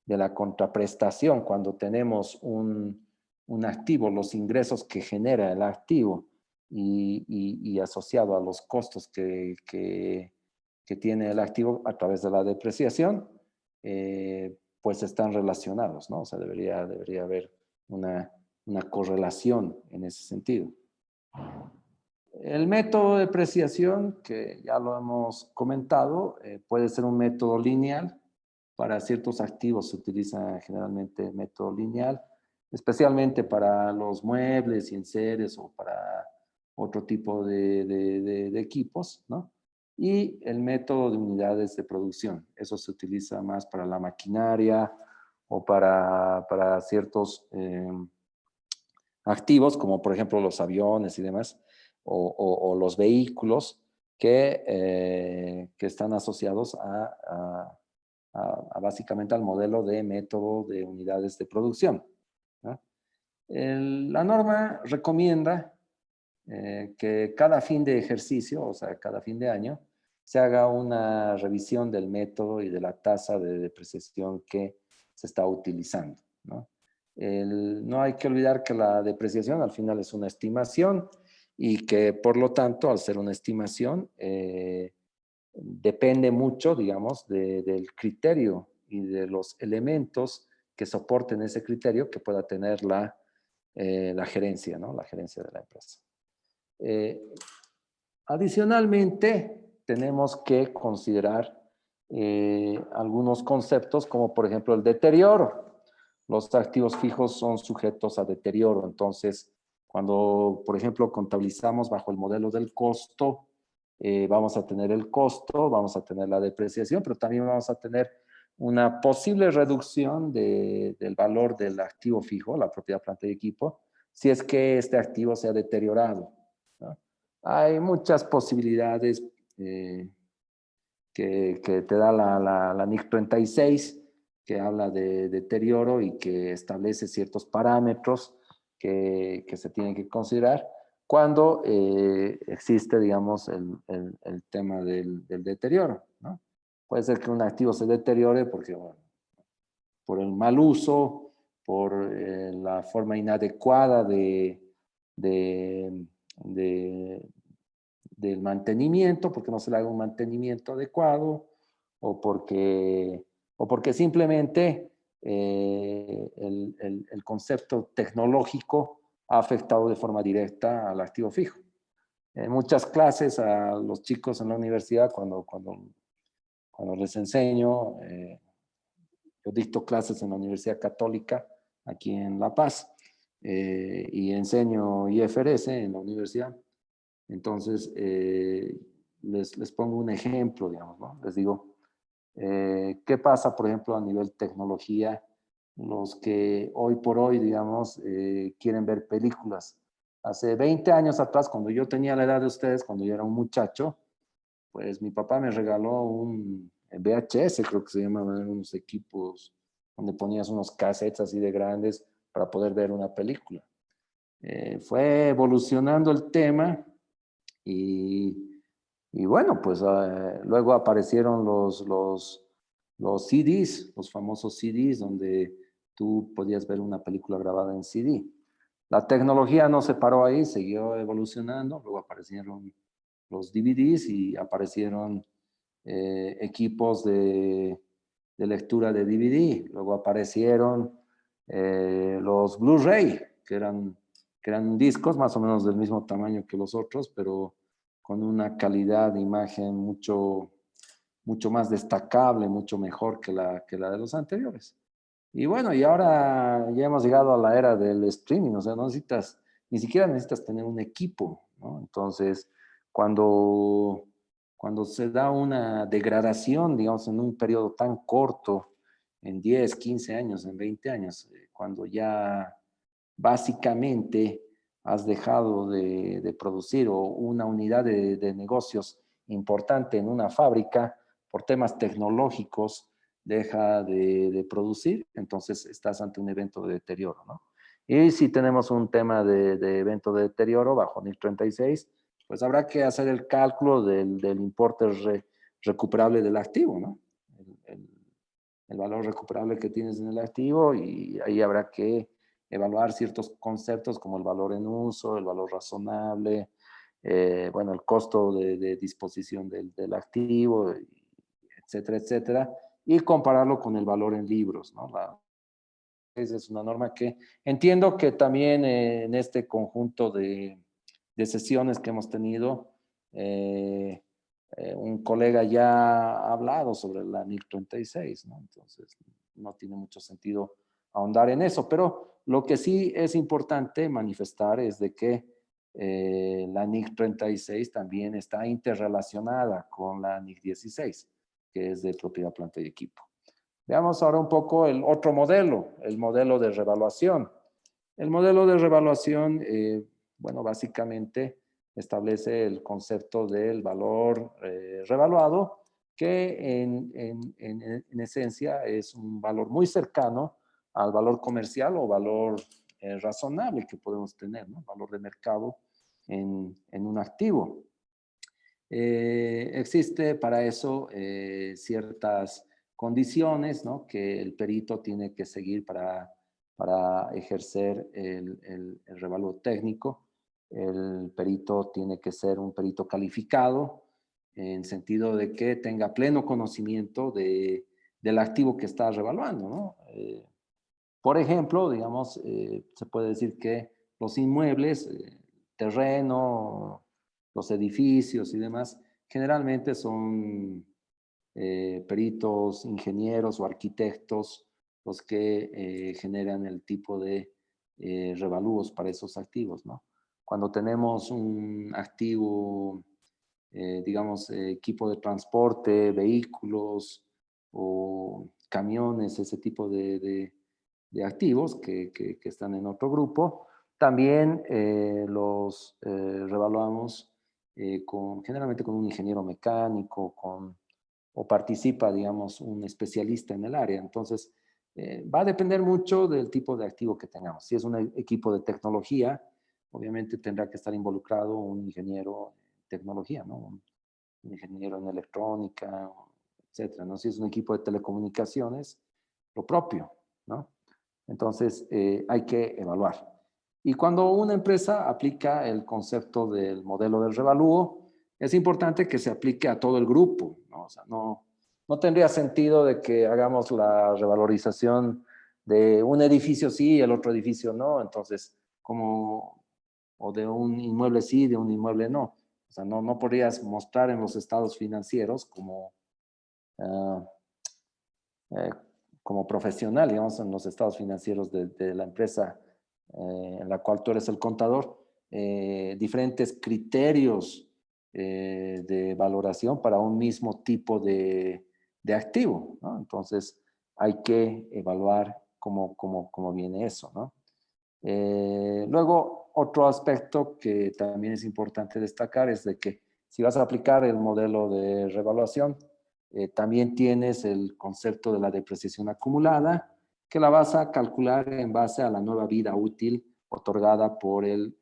la contraprestación, cuando tenemos un activo, los ingresos que genera el activo y asociado a los costos que tiene el activo a través de la depreciación, pues están relacionados, ¿no? O sea, debería haber una correlación en ese sentido. El método de depreciación, que ya lo hemos comentado, puede ser un método lineal. Para ciertos activos se utiliza generalmente el método lineal, especialmente para los muebles y enseres o para otro tipo de equipos, ¿no? Y el método de unidades de producción. Eso se utiliza más para la maquinaria o para ciertos activos, como por ejemplo los aviones y demás, o los vehículos que están asociados a básicamente al modelo de método de unidades de producción, ¿no? La norma recomienda que cada fin de ejercicio, o sea, cada fin de año, se haga una revisión del método y de la tasa de depreciación que se está utilizando, ¿no? No hay que olvidar que la depreciación al final es una estimación y que por lo tanto, al ser una estimación, depende mucho, digamos, del criterio y de los elementos que soporten ese criterio que pueda tener la la gerencia, ¿no? La gerencia de la empresa. Adicionalmente, tenemos que considerar algunos conceptos como por ejemplo el deterioro. Los activos fijos son sujetos a deterioro. Entonces, cuando por ejemplo contabilizamos bajo el modelo del costo, vamos a tener el costo, vamos a tener la depreciación, pero también vamos a tener una posible reducción del valor del activo fijo, la propiedad, planta y equipo, si es que este activo se ha deteriorado, ¿no? Hay muchas posibilidades que te da la NIC 36, que habla de deterioro y que establece ciertos parámetros que se tienen que considerar cuando existe, digamos, el tema del deterioro, ¿no? Puede ser que un activo se deteriore porque, bueno, por el mal uso, por la forma inadecuada del mantenimiento, porque no se le haga un mantenimiento adecuado, o porque simplemente el concepto tecnológico ha afectado de forma directa al activo fijo. En muchas clases a los chicos en la universidad, cuando les enseño, yo dicto clases en la Universidad Católica, aquí en La Paz, y enseño IFRS en la universidad. Entonces, les pongo un ejemplo, digamos, ¿no? Les digo, ¿qué pasa, por ejemplo, a nivel tecnología? Los que hoy por hoy, digamos, quieren ver películas. Hace 20 años atrás, cuando yo tenía la edad de ustedes, cuando yo era un muchacho, pues mi papá me regaló un VHS, creo que se llamaban unos equipos donde ponías unos cassettes así de grandes para poder ver una película. Fue evolucionando el tema y bueno, pues luego aparecieron los CDs, los famosos CDs, donde tú podías ver una película grabada en CD. La tecnología no se paró ahí, siguió evolucionando, luego aparecieron los DVDs y aparecieron equipos de lectura de DVD, luego aparecieron los Blu-ray, que eran discos más o menos del mismo tamaño que los otros, pero con una calidad de imagen mucho más destacable, mucho mejor que la de los anteriores. Y bueno, y ahora ya hemos llegado a la era del streaming, o sea, ni siquiera necesitas tener un equipo, ¿no? Entonces, cuando se da una degradación, digamos, en un periodo tan corto, en 10, 15 años, en 20 años, cuando ya básicamente has dejado de producir o una unidad de negocios importante en una fábrica por temas tecnológicos, deja de producir, entonces estás ante un evento de deterioro, ¿no? Y si tenemos un tema de evento de deterioro bajo NIC 36, pues habrá que hacer el cálculo del importe recuperable del activo, ¿no? El valor recuperable que tienes en el activo, y ahí habrá que evaluar ciertos conceptos como el valor en uso, el valor razonable, bueno, el costo de disposición del activo, etcétera, etcétera, y compararlo con el valor en libros, ¿no? Esa es una norma que entiendo que también en este conjunto de sesiones que hemos tenido, un colega ya ha hablado sobre la NIC 36, ¿no? Entonces, no tiene mucho sentido ahondar en eso, pero lo que sí es importante manifestar es de que la NIC 36 también está interrelacionada con la NIC 16, que es de propiedad, planta y equipo. Veamos ahora un poco el otro modelo, el modelo de revaluación. El modelo de revaluación, bueno, básicamente establece el concepto del valor revaluado, que en esencia es un valor muy cercano al valor comercial o valor razonable que podemos tener, ¿no? Valor de mercado en un activo. Existe para eso ciertas condiciones, ¿no?, que el perito tiene que seguir para ejercer el revalúo técnico. El perito tiene que ser un perito calificado, en sentido de que tenga pleno conocimiento del activo que está revaluando, ¿no? Por ejemplo, digamos, se puede decir que los inmuebles, terreno, los edificios y demás, generalmente son peritos, ingenieros o arquitectos los que generan el tipo de revalúos para esos activos, ¿no? Cuando tenemos un activo, digamos, equipo de transporte, vehículos o camiones, ese tipo de activos que están en otro grupo, también los revaluamos generalmente con un ingeniero mecánico, o participa, digamos, un especialista en el área. Entonces, va a depender mucho del tipo de activo que tengamos. Si es un equipo de tecnología, obviamente tendrá que estar involucrado un ingeniero en tecnología, ¿no? Un ingeniero en electrónica, etcétera, ¿no? Si es un equipo de telecomunicaciones, lo propio, ¿no? Entonces, hay que evaluar. Y cuando una empresa aplica el concepto del modelo del revalúo, es importante que se aplique a todo el grupo, ¿no? O sea, no tendría sentido de que hagamos la revalorización de un edificio sí y el otro edificio no. Entonces, o de un inmueble sí, de un inmueble no. O sea, no podrías mostrar en los estados financieros como profesional, digamos, en los estados financieros de la empresa en la cual tú eres el contador, diferentes criterios de valoración para un mismo tipo de activo, ¿no? Entonces, hay que evaluar cómo viene eso, ¿no? Luego, otro aspecto que también es importante destacar es de que si vas a aplicar el modelo de revaluación, también tienes el concepto de la depreciación acumulada, que la vas a calcular en base a la nueva vida útil otorgada por el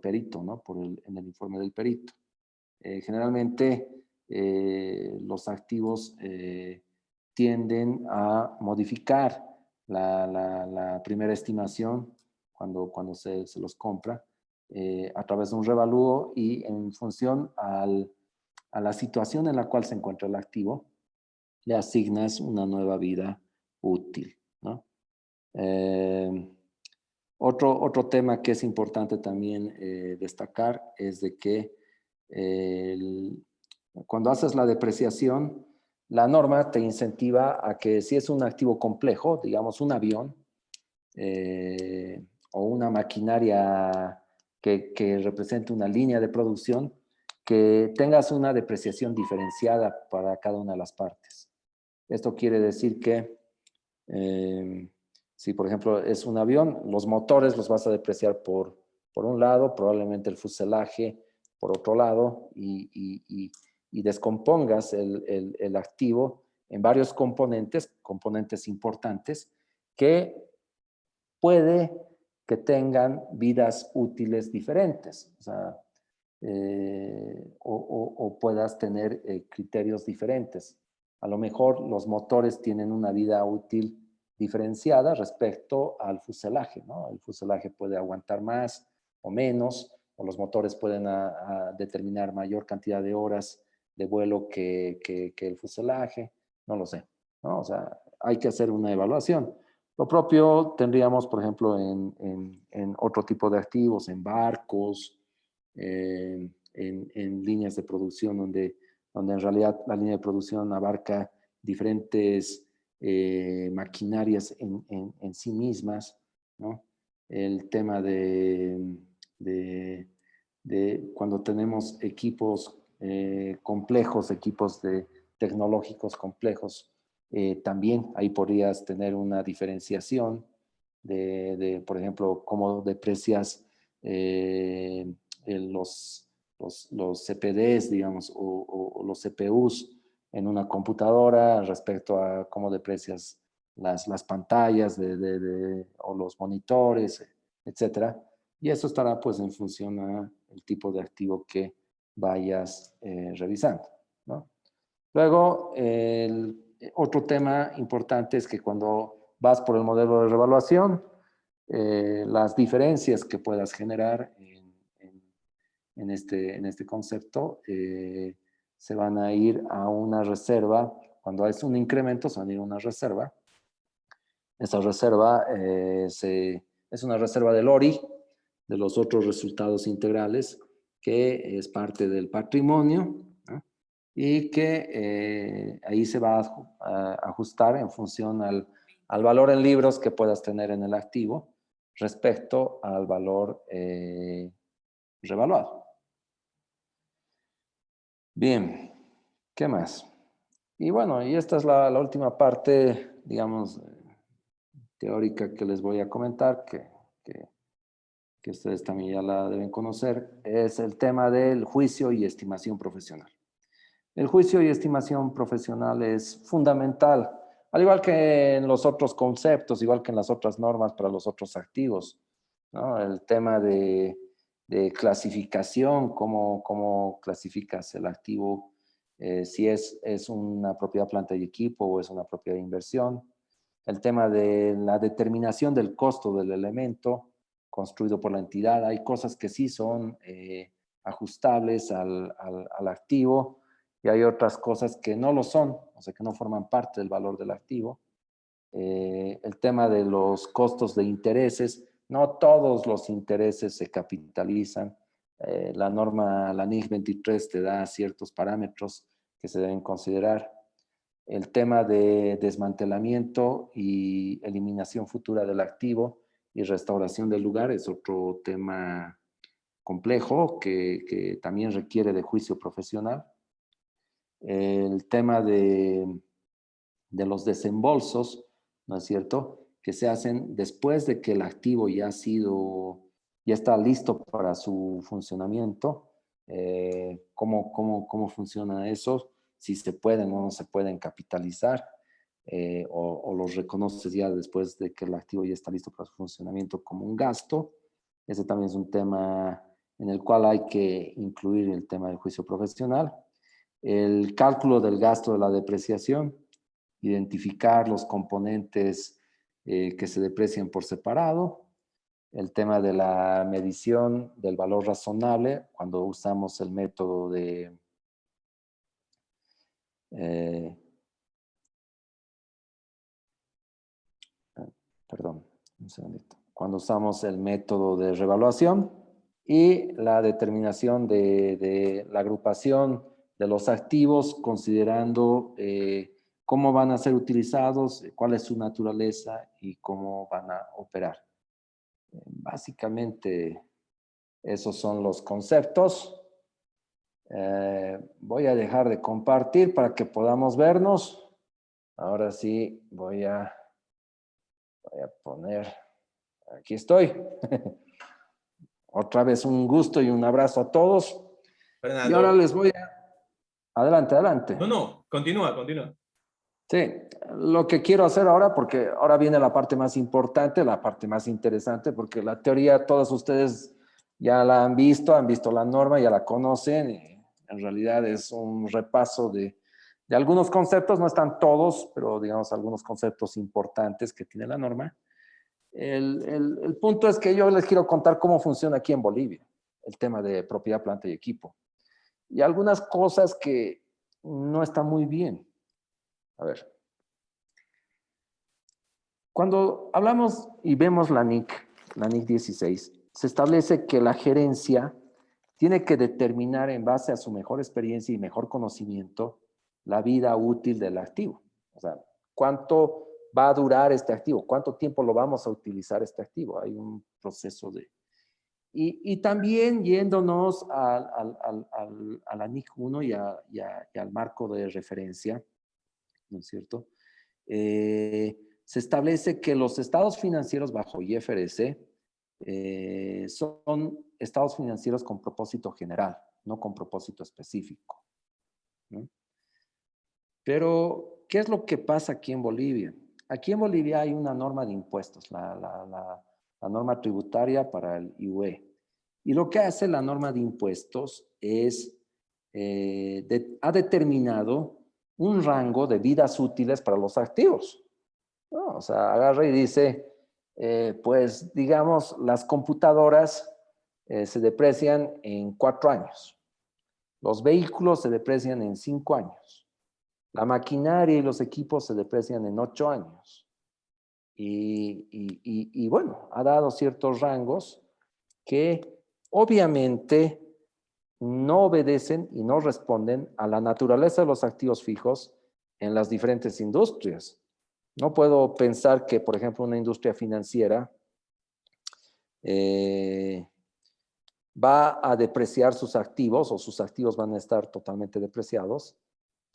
perito, ¿no? En el informe del perito. Generalmente, los activos tienden a modificar la primera estimación cuando se los compra a través de un revalúo y en función a la situación en la cual se encuentra el activo, le asignas una nueva vida útil, ¿no? Otro tema que es importante también destacar es de que cuando haces la depreciación, la norma te incentiva a que si es un activo complejo, digamos un avión o una maquinaria que represente una línea de producción, que tengas una depreciación diferenciada para cada una de las partes. Esto quiere decir que si, por ejemplo, es un avión, los motores los vas a depreciar por un lado, probablemente el fuselaje por otro lado, y descompongas el activo en varios componentes importantes, que puede que tengan vidas útiles diferentes. O sea, o puedas tener criterios diferentes. A lo mejor los motores tienen una vida útil diferenciada respecto al fuselaje, ¿no? El fuselaje puede aguantar más o menos, o los motores pueden determinar mayor cantidad de horas de vuelo que el fuselaje, no lo sé, ¿no? O sea, hay que hacer una evaluación. Lo propio tendríamos, por ejemplo, en otro tipo de activos, en barcos, en líneas de producción donde en realidad la línea de producción abarca diferentes maquinarias en sí mismas, ¿no? El tema de cuando tenemos equipos complejos, equipos tecnológicos complejos, también ahí podrías tener una diferenciación por ejemplo, cómo deprecias los CPDs, digamos, o los CPUs en una computadora respecto a cómo deprecias las pantallas o los monitores, etcétera. Y eso estará pues en función al tipo de activo que vayas revisando, ¿no? Luego, otro tema importante es que cuando vas por el modelo de revaluación, las diferencias que puedas generar en este concepto se van a ir a una reserva. Cuando es un incremento, se van a ir a una reserva Esa reserva es una reserva del ORI, de los otros resultados integrales, que es parte del patrimonio, ¿no? Y que ahí se va a ajustar en función al valor en libros que puedas tener en el activo respecto al valor revaluado. Bien, ¿qué más? Y bueno, y esta es la última parte, digamos, teórica que les voy a comentar, que ustedes también ya la deben conocer, es el tema del juicio y estimación profesional. El juicio y estimación profesional es fundamental, al igual que en los otros conceptos, igual que en las otras normas para los otros activos, ¿no? El tema de clasificación, cómo clasificas el activo, si es una propiedad, planta y equipo o es una propiedad de inversión. El tema de la determinación del costo del elemento construido por la entidad. Hay cosas que sí son ajustables al activo, y hay otras cosas que no lo son, o sea, que no forman parte del valor del activo. El tema de los costos de intereses, no todos los intereses se capitalizan. La norma, la NIC 23, te da ciertos parámetros que se deben considerar. El tema de desmantelamiento y eliminación futura del activo y restauración del lugar es otro tema complejo que también requiere de juicio profesional. El tema de los desembolsos, ¿no es cierto?, que se hacen después de que el activo ya está listo para su funcionamiento. ¿Cómo funciona eso? Si se pueden o no se pueden capitalizar, o los reconoces ya después de que el activo ya está listo para su funcionamiento como un gasto. Ese también es un tema en el cual hay que incluir el tema del juicio profesional. El cálculo del gasto de la depreciación, identificar los componentes que se deprecian por separado. El tema de la medición del valor razonable, cuando usamos el método de perdón, un segundito. Cuando usamos el método de revaluación y la determinación de la agrupación de los activos, considerando cómo van a ser utilizados, cuál es su naturaleza y cómo van a operar. Básicamente, esos son los conceptos. Voy a dejar de compartir para que podamos vernos. Ahora sí voy a poner, aquí estoy. Otra vez un gusto y un abrazo a todos. Fernando. Y ahora les voy a... Adelante. No, continúa. Sí, lo que quiero hacer ahora, porque ahora viene la parte más importante, la parte más interesante, porque la teoría todos ustedes ya la han visto la norma, ya la conocen, y en realidad es un repaso de algunos conceptos, no están todos, pero digamos algunos conceptos importantes que tiene la norma. El punto es que yo les quiero contar cómo funciona aquí en Bolivia, el tema de propiedad, planta y equipo. Y algunas cosas que no están muy bien. A ver. Cuando hablamos y vemos la NIC 16, se establece que la gerencia tiene que determinar en base a su mejor experiencia y mejor conocimiento la vida útil del activo. O sea, ¿cuánto va a durar este activo? ¿Cuánto tiempo lo vamos a utilizar este activo? Hay un proceso de... Y también yéndonos a la NIC 1 y al marco de referencia, ¿no es cierto? Se establece que los estados financieros bajo IFRS son estados financieros con propósito general, no con propósito específico, ¿no? Pero, ¿qué es lo que pasa aquí en Bolivia? Aquí en Bolivia hay una norma de impuestos, la norma tributaria para el IUE. Y lo que hace la norma de impuestos es, ha determinado un rango de vidas útiles para los activos, ¿no? O sea, agarra y dice, pues digamos, las computadoras se deprecian en 4 años. Los vehículos se deprecian en 5 años. La maquinaria y los equipos se deprecian en 8 años. Y bueno, ha dado ciertos rangos que obviamente no obedecen y no responden a la naturaleza de los activos fijos en las diferentes industrias. No puedo pensar que, por ejemplo, una industria financiera va a depreciar sus activos o sus activos van a estar totalmente depreciados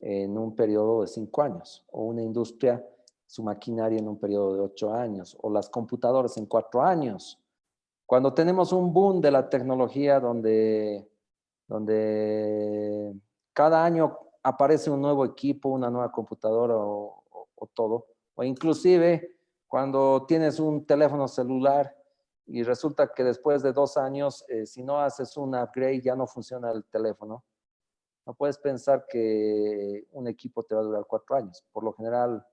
en un periodo de 5 años, o una industria, su maquinaria en un periodo de 8 años, o las computadoras en 4 años. Cuando tenemos un boom de la tecnología donde cada año aparece un nuevo equipo, una nueva computadora o todo, o inclusive cuando tienes un teléfono celular y resulta que después de 2 años, si no haces un upgrade, ya no funciona el teléfono. No puedes pensar que un equipo te va a durar 4 años. Por lo general,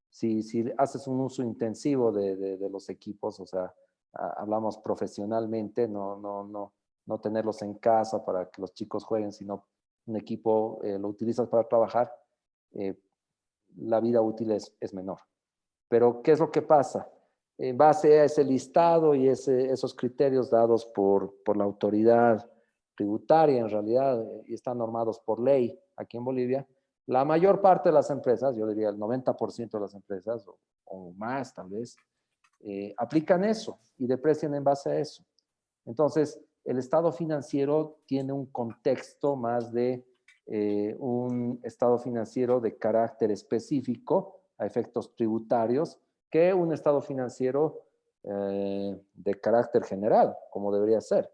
si haces un uso intensivo de los equipos, o sea, hablamos profesionalmente, no tenerlos en casa para que los chicos jueguen, sino un equipo lo utilizas para trabajar, la vida útil es menor. Pero, ¿qué es lo que pasa? En base a ese listado y esos criterios dados por la autoridad tributaria, en realidad, y están normados por ley aquí en Bolivia, la mayor parte de las empresas, yo diría el 90% de las empresas, o más tal vez, aplican eso y deprecian en base a eso. Entonces, el estado financiero tiene un contexto más de un estado financiero de carácter específico a efectos tributarios que un estado financiero de carácter general, como debería ser.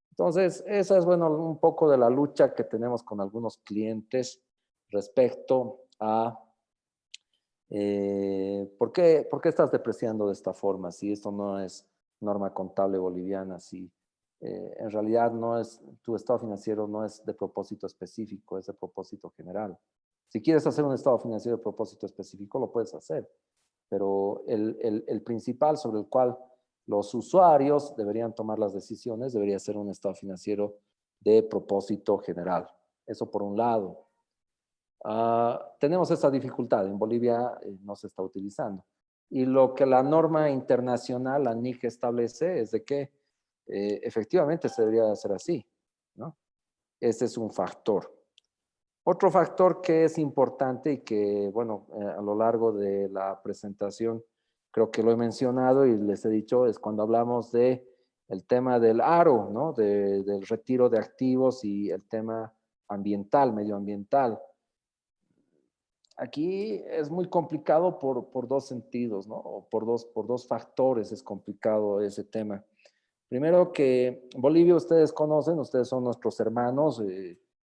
Entonces, esa es, bueno, un poco de la lucha que tenemos con algunos clientes respecto a ¿por qué estás depreciando de esta forma? Si esto no es norma contable boliviana, si en realidad no es, tu estado financiero no es de propósito específico, es de propósito general. Si quieres hacer un estado financiero de propósito específico, lo puedes hacer, pero el principal sobre el cual los usuarios deberían tomar las decisiones debería ser un estado financiero de propósito general. Eso por un lado. Tenemos esa dificultad, en Bolivia no se está utilizando. Y lo que la norma internacional, la NIC, establece es de que efectivamente se debería hacer así, ¿no? Ese es un factor. Otro factor que es importante y que, bueno, a lo largo de la presentación creo que lo he mencionado y les he dicho, es cuando hablamos de el tema del ARO, ¿no? Del retiro de activos y el tema ambiental, medioambiental. Aquí es muy complicado por dos sentidos, ¿no? O por dos factores es complicado ese tema. Primero que Bolivia ustedes conocen, ustedes son nuestros hermanos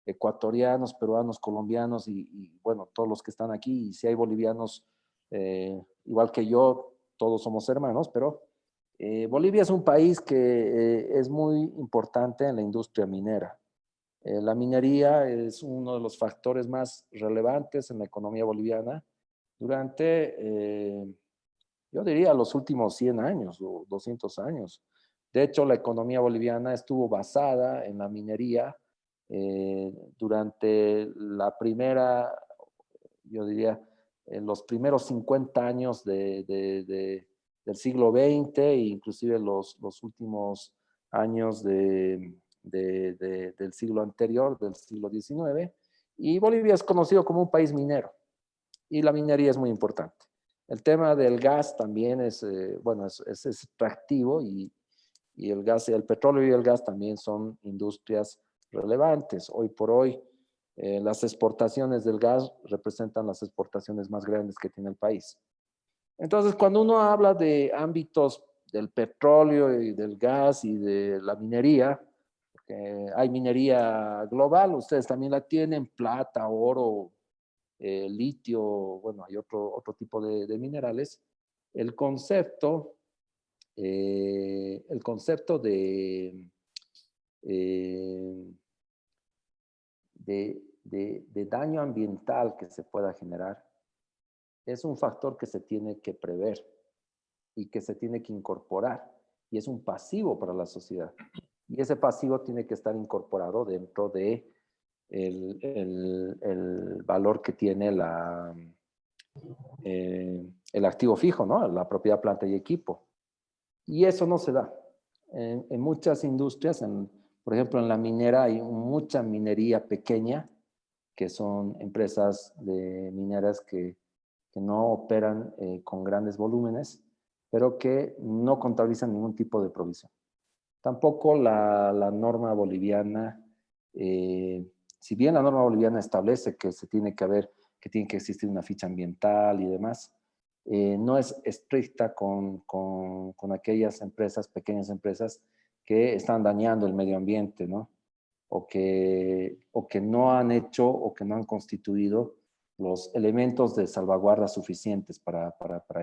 ecuatorianos, peruanos, colombianos y bueno, todos los que están aquí. Y si hay bolivianos igual que yo, todos somos hermanos, pero Bolivia es un país que es muy importante en la industria minera. La minería es uno de los factores más relevantes en la economía boliviana durante, yo diría, los últimos 100 años o 200 años. De hecho, la economía boliviana estuvo basada en la minería durante la primera, yo diría, en los primeros 50 años del siglo XX e inclusive los últimos años del siglo anterior, del siglo XIX, y Bolivia es conocido como un país minero, y la minería es muy importante. El tema del gas también es, bueno, es extractivo y el gas, el petróleo y el gas también son industrias relevantes. Hoy por hoy, las exportaciones del gas representan las exportaciones más grandes que tiene el país. Entonces, cuando uno habla de ámbitos del petróleo y del gas y de la minería, porque hay minería global, ustedes también la tienen, plata, oro, litio, bueno, hay otro tipo de minerales. El concepto de daño ambiental que se pueda generar es un factor que se tiene que prever y que se tiene que incorporar, y es un pasivo para la sociedad. Y ese pasivo tiene que estar incorporado dentro de el valor que tiene el activo fijo, ¿no? La propiedad, planta y equipo. Y eso no se da. En muchas industrias, por ejemplo, en la minera hay mucha minería pequeña, que son empresas de mineras que no operan con grandes volúmenes, pero que no contabilizan ningún tipo de provisión. Tampoco la norma boliviana, si bien la norma boliviana establece que tiene que existir una ficha ambiental y demás, no es estricta con aquellas empresas, pequeñas empresas, que están dañando el medio ambiente, ¿no? O que no han hecho o que no han constituido los elementos de salvaguarda suficientes para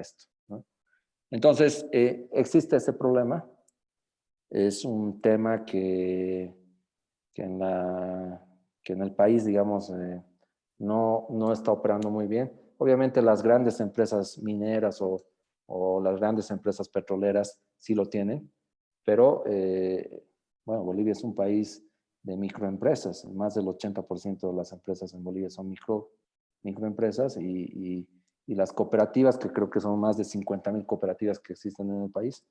esto, ¿no? Entonces, existe ese problema. Es un tema que en el país, digamos, no está operando muy bien. Obviamente las grandes empresas mineras o las grandes empresas petroleras sí lo tienen, pero bueno, Bolivia es un país de microempresas. Más del 80% de las empresas en Bolivia son microempresas y las cooperativas, que creo que son más de 50,000 cooperativas que existen en el país,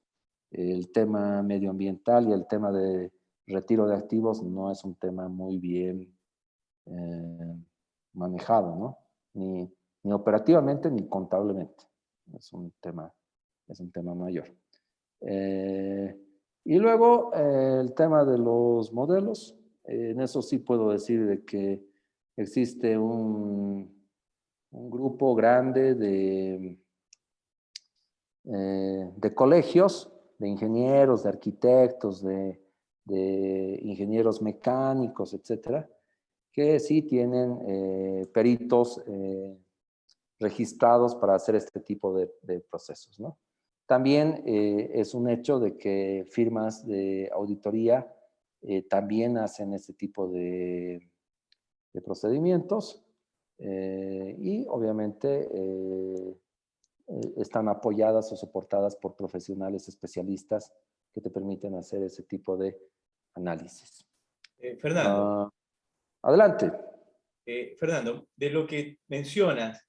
el tema medioambiental y el tema de retiro de activos no es un tema muy bien manejado, ¿no? Ni operativamente ni contablemente. Es un tema mayor. Y luego el tema de los modelos. En eso sí puedo decir de que existe un grupo grande de colegios, de ingenieros, de arquitectos, de ingenieros mecánicos, etcétera, que sí tienen peritos registrados para hacer este tipo de procesos, ¿no? También es un hecho de que firmas de auditoría también hacen este tipo de procedimientos y obviamente están apoyadas o soportadas por profesionales especialistas que te permiten hacer ese tipo de análisis. Fernando. Adelante. Fernando, de lo que mencionas,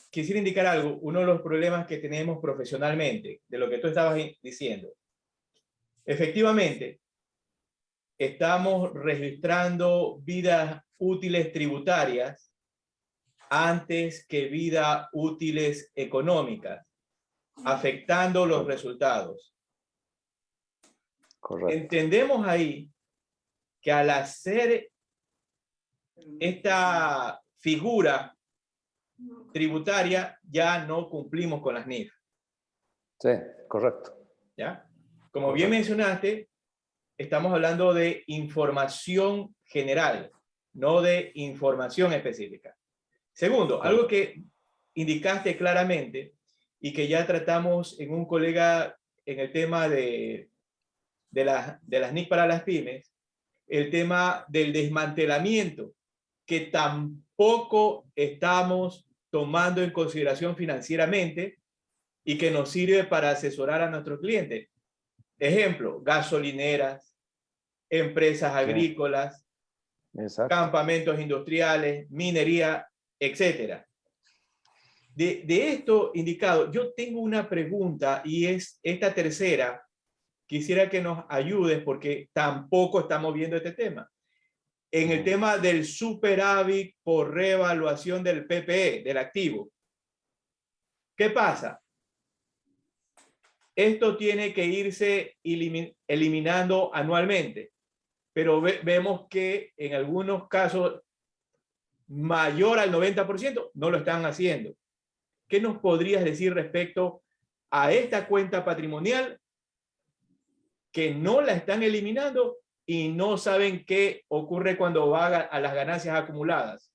quisiera indicar algo. Uno de los problemas que tenemos profesionalmente, de lo que tú estabas diciendo. Efectivamente, estamos registrando vidas útiles tributarias antes que vidas útiles económicas, afectando los resultados. Correcto. Entendemos ahí que al hacer esta figura tributaria ya no cumplimos con las NIF. Sí, correcto. ¿Ya? Como bien mencionaste, estamos hablando de información general, no de información específica. Segundo, algo que indicaste claramente y que ya tratamos en un colega en el tema de las NIC para las pymes, el tema del desmantelamiento, que tampoco estamos tomando en consideración financieramente y que nos sirve para asesorar a nuestros clientes. Ejemplo, gasolineras, empresas agrícolas, campamentos industriales, minería, etc. De esto indicado, yo tengo una pregunta y es esta tercera. Quisiera que nos ayudes porque tampoco estamos viendo este tema. En el tema del superávit por revaluación del PPE, del activo. ¿Qué pasa? Esto tiene que irse eliminando anualmente, pero vemos que en algunos casos mayor al 90% no lo están haciendo. ¿Qué nos podrías decir respecto a esta cuenta patrimonial que no la están eliminando y no saben qué ocurre cuando va a las ganancias acumuladas?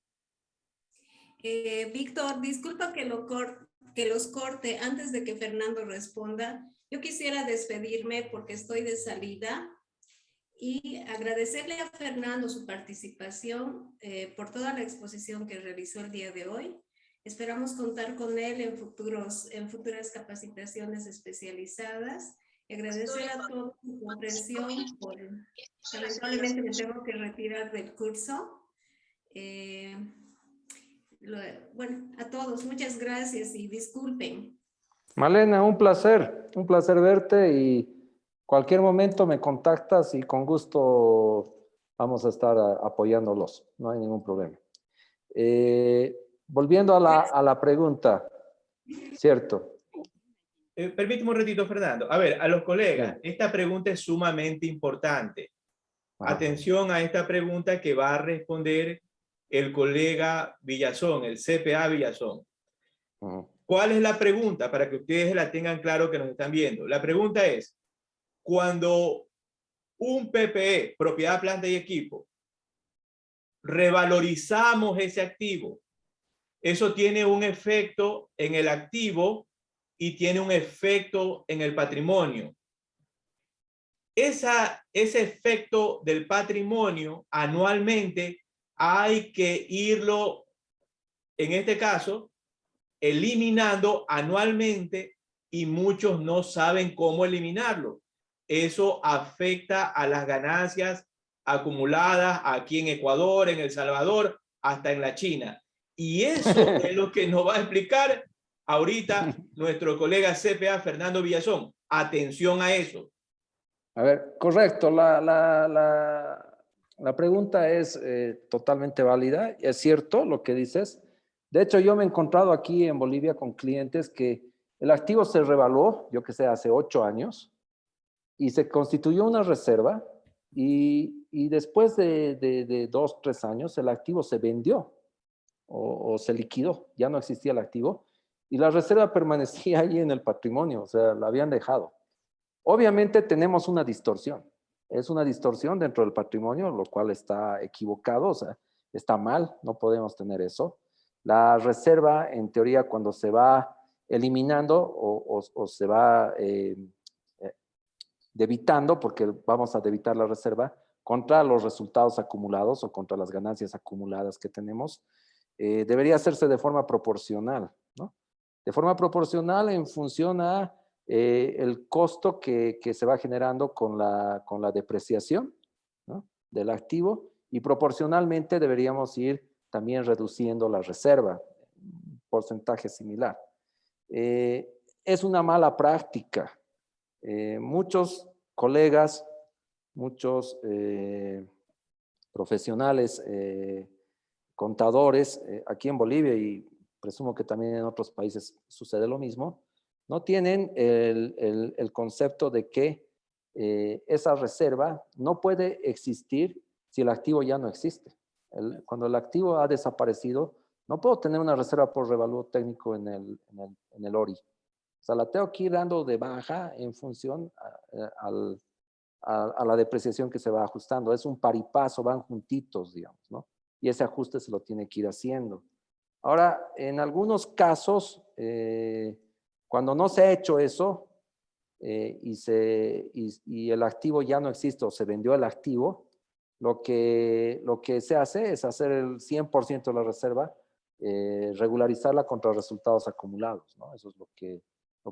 Víctor, disculpa que los corte antes de que Fernando responda. Yo quisiera despedirme porque estoy de salida y agradecerle a Fernando su participación por toda la exposición que realizó el día de hoy. Esperamos contar con él en futuras capacitaciones especializadas. Y agradecer a todos su comprensión. Lamentablemente me tengo que retirar del curso. Bueno, a todos, muchas gracias y disculpen. Malena, un placer verte y cualquier momento me contactas y con gusto vamos a estar apoyándolos, no hay ningún problema. Volviendo a la pregunta, ¿cierto? Permíteme un ratito, Fernando. A ver, a los colegas, Sí. esta pregunta es sumamente importante. Ajá. Atención a esta pregunta que va a responder el colega Villazón, el CPA Villazón. Ujú. ¿Cuál es la pregunta? Para que ustedes la tengan claro que nos están viendo. La pregunta es, cuando un PPE, propiedad, planta y equipo, revalorizamos ese activo, eso tiene un efecto en el activo y tiene un efecto en el patrimonio. Ese efecto del patrimonio anualmente hay que irlo, en este caso, eliminando anualmente y muchos no saben cómo eliminarlo. Eso afecta a las ganancias acumuladas aquí en Ecuador, en El Salvador, hasta en la China. Y eso es lo que nos va a explicar ahorita nuestro colega CPA Fernando Villazón. Atención a eso. A ver, correcto, la pregunta es totalmente válida, es cierto lo que dices. De hecho, yo me he encontrado aquí en Bolivia con clientes que el activo se revaluó, yo que sé, hace 8 años, y se constituyó una reserva, y después de 2, 3 años, el activo se vendió o se liquidó, ya no existía el activo, y la reserva permanecía ahí en el patrimonio, o sea, la habían dejado. Obviamente tenemos una distorsión. Es una distorsión dentro del patrimonio, lo cual está equivocado, o sea, está mal, no podemos tener eso. La reserva, en teoría, cuando se va eliminando o se va debitando, porque vamos a debitar la reserva, contra los resultados acumulados o contra las ganancias acumuladas que tenemos, debería hacerse de forma proporcional, ¿no? De forma proporcional en función a el costo que se va generando con la depreciación, ¿no?, del activo, y proporcionalmente deberíamos ir también reduciendo la reserva, porcentaje similar. Es una mala práctica. Muchos colegas, muchos profesionales, contadores, aquí en Bolivia y presumo que también en otros países sucede lo mismo, no tienen el concepto de que esa reserva no puede existir si el activo ya no existe. Cuando el activo ha desaparecido, no puedo tener una reserva por revalúo técnico en el ORI. O sea, la tengo que ir dando de baja en función a la depreciación que se va ajustando. Es un par y paso, van juntitos, digamos, ¿no? Y ese ajuste se lo tiene que ir haciendo. Ahora, en algunos casos, cuando no se ha hecho eso y el activo ya no existe o se vendió el activo, lo que se hace es hacer el 100% de la reserva, regularizarla contra resultados acumulados, ¿no? Eso es lo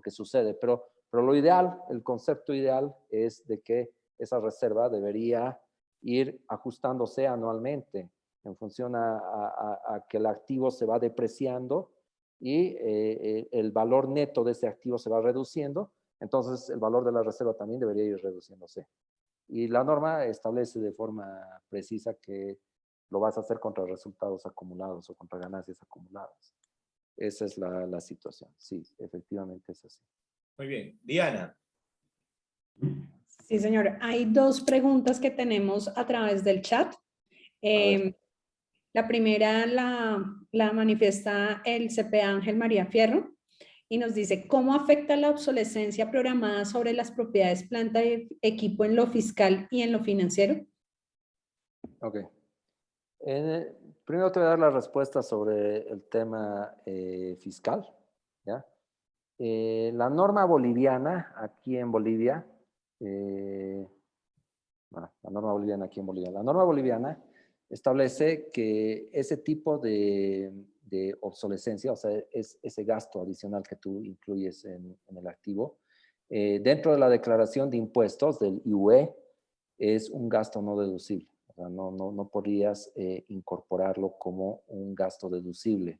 que sucede. Pero lo ideal, el concepto ideal es de que esa reserva debería ir ajustándose anualmente en función a que el activo se va depreciando y el valor neto de ese activo se va reduciendo, entonces el valor de la reserva también debería ir reduciéndose. Y la norma establece de forma precisa que lo vas a hacer contra resultados acumulados o contra ganancias acumuladas. Esa es la situación. Sí, efectivamente es así. Muy bien. Diana. Sí, señor. Hay 2 preguntas que tenemos a través del chat. La primera la manifiesta el CPA Ángel María Fierro y nos dice, ¿cómo afecta la obsolescencia programada sobre las propiedades planta y equipo en lo fiscal y en lo financiero? Ok. Primero te voy a dar la respuesta sobre el tema fiscal, ¿ya? La norma boliviana aquí en Bolivia, la norma boliviana establece que ese tipo de obsolescencia, o sea, es ese gasto adicional que tú incluyes en el activo, dentro de la declaración de impuestos del IUE, es un gasto no deducible. O sea, no podrías incorporarlo como un gasto deducible.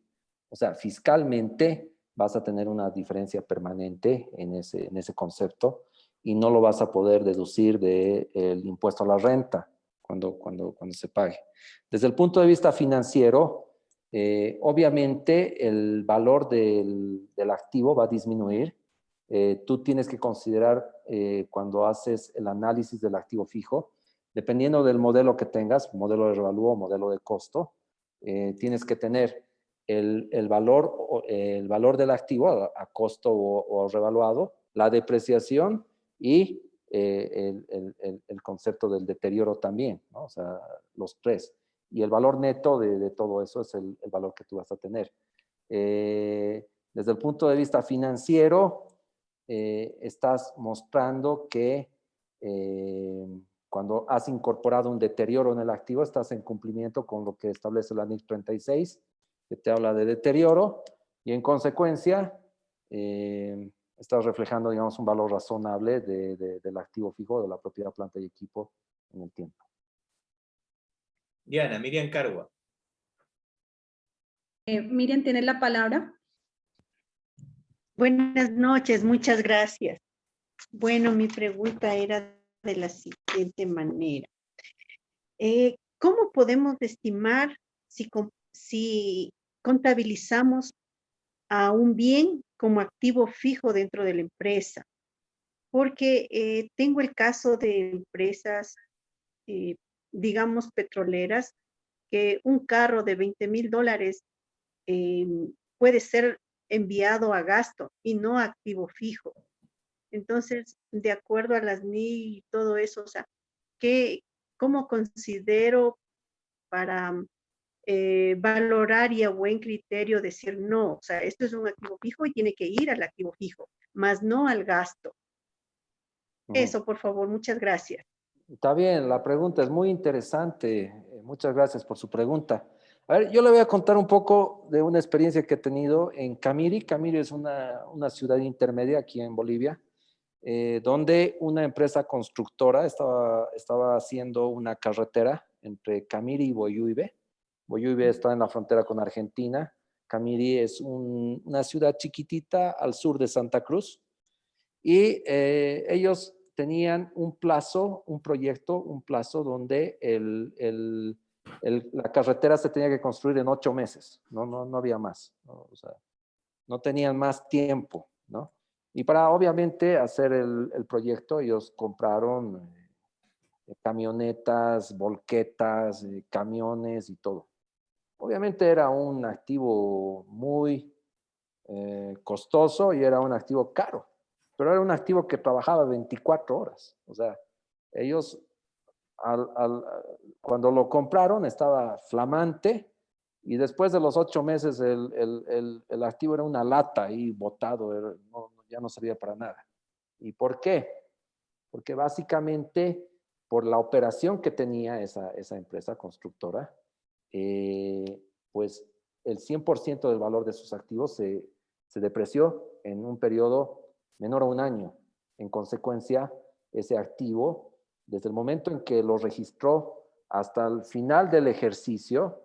O sea, fiscalmente vas a tener una diferencia permanente en ese concepto y no lo vas a poder deducir del impuesto a la renta cuando se pague. Desde el punto de vista financiero, obviamente el valor del activo va a disminuir. Tú tienes que considerar cuando haces el análisis del activo fijo, dependiendo del modelo que tengas, modelo de revalúo o modelo de costo, tienes que tener el valor del activo a costo o revaluado, la depreciación y el concepto del deterioro también, ¿no? O sea, los tres. Y el valor neto de todo eso es el valor que tú vas a tener. Desde el punto de vista financiero, estás mostrando que cuando has incorporado un deterioro en el activo, estás en cumplimiento con lo que establece la NIC 36, que te habla de deterioro, y en consecuencia, estás reflejando, digamos, un valor razonable del activo fijo, de la propiedad, planta y equipo en el tiempo. Diana, Miriam Cargua. Miriam, ¿tienes la palabra? Buenas noches, muchas gracias. Bueno, mi pregunta era de la siguiente manera. ¿Cómo podemos estimar si contabilizamos a un bien como activo fijo dentro de la empresa? Porque tengo el caso de empresas, digamos, petroleras, que un carro de $20,000 puede ser enviado a gasto y no a activo fijo. Entonces, de acuerdo a las NI y todo eso, o sea, ¿cómo considero para valorar y a buen criterio decir no? O sea, esto es un activo fijo y tiene que ir al activo fijo, más no al gasto. Eso, por favor, muchas gracias. Está bien, la pregunta es muy interesante. Muchas gracias por su pregunta. A ver, yo le voy a contar un poco de una experiencia que he tenido en Camiri. Camiri es una ciudad intermedia aquí en Bolivia, donde una empresa constructora estaba haciendo una carretera entre Camiri y Boyuibe. Boyuibe está en la frontera con Argentina. Camiri es una ciudad chiquitita al sur de Santa Cruz. Y ellos tenían un plazo, un plazo donde la carretera se tenía que construir en 8 meses. No había más, ¿no? O sea, no tenían más tiempo, ¿no? Y para obviamente hacer el proyecto, ellos compraron camionetas, volquetas, camiones y todo. Obviamente era un activo muy costoso y era un activo caro, pero era un activo que trabajaba 24 horas. O sea, ellos cuando lo compraron estaba flamante y después de los 8 meses el activo era una lata ahí botado, ya no servía para nada. ¿Y por qué? Porque básicamente por la operación que tenía esa empresa constructora, pues el 100% del valor de sus activos se depreció en un periodo menor a un año. En consecuencia, ese activo, desde el momento en que lo registró hasta el final del ejercicio,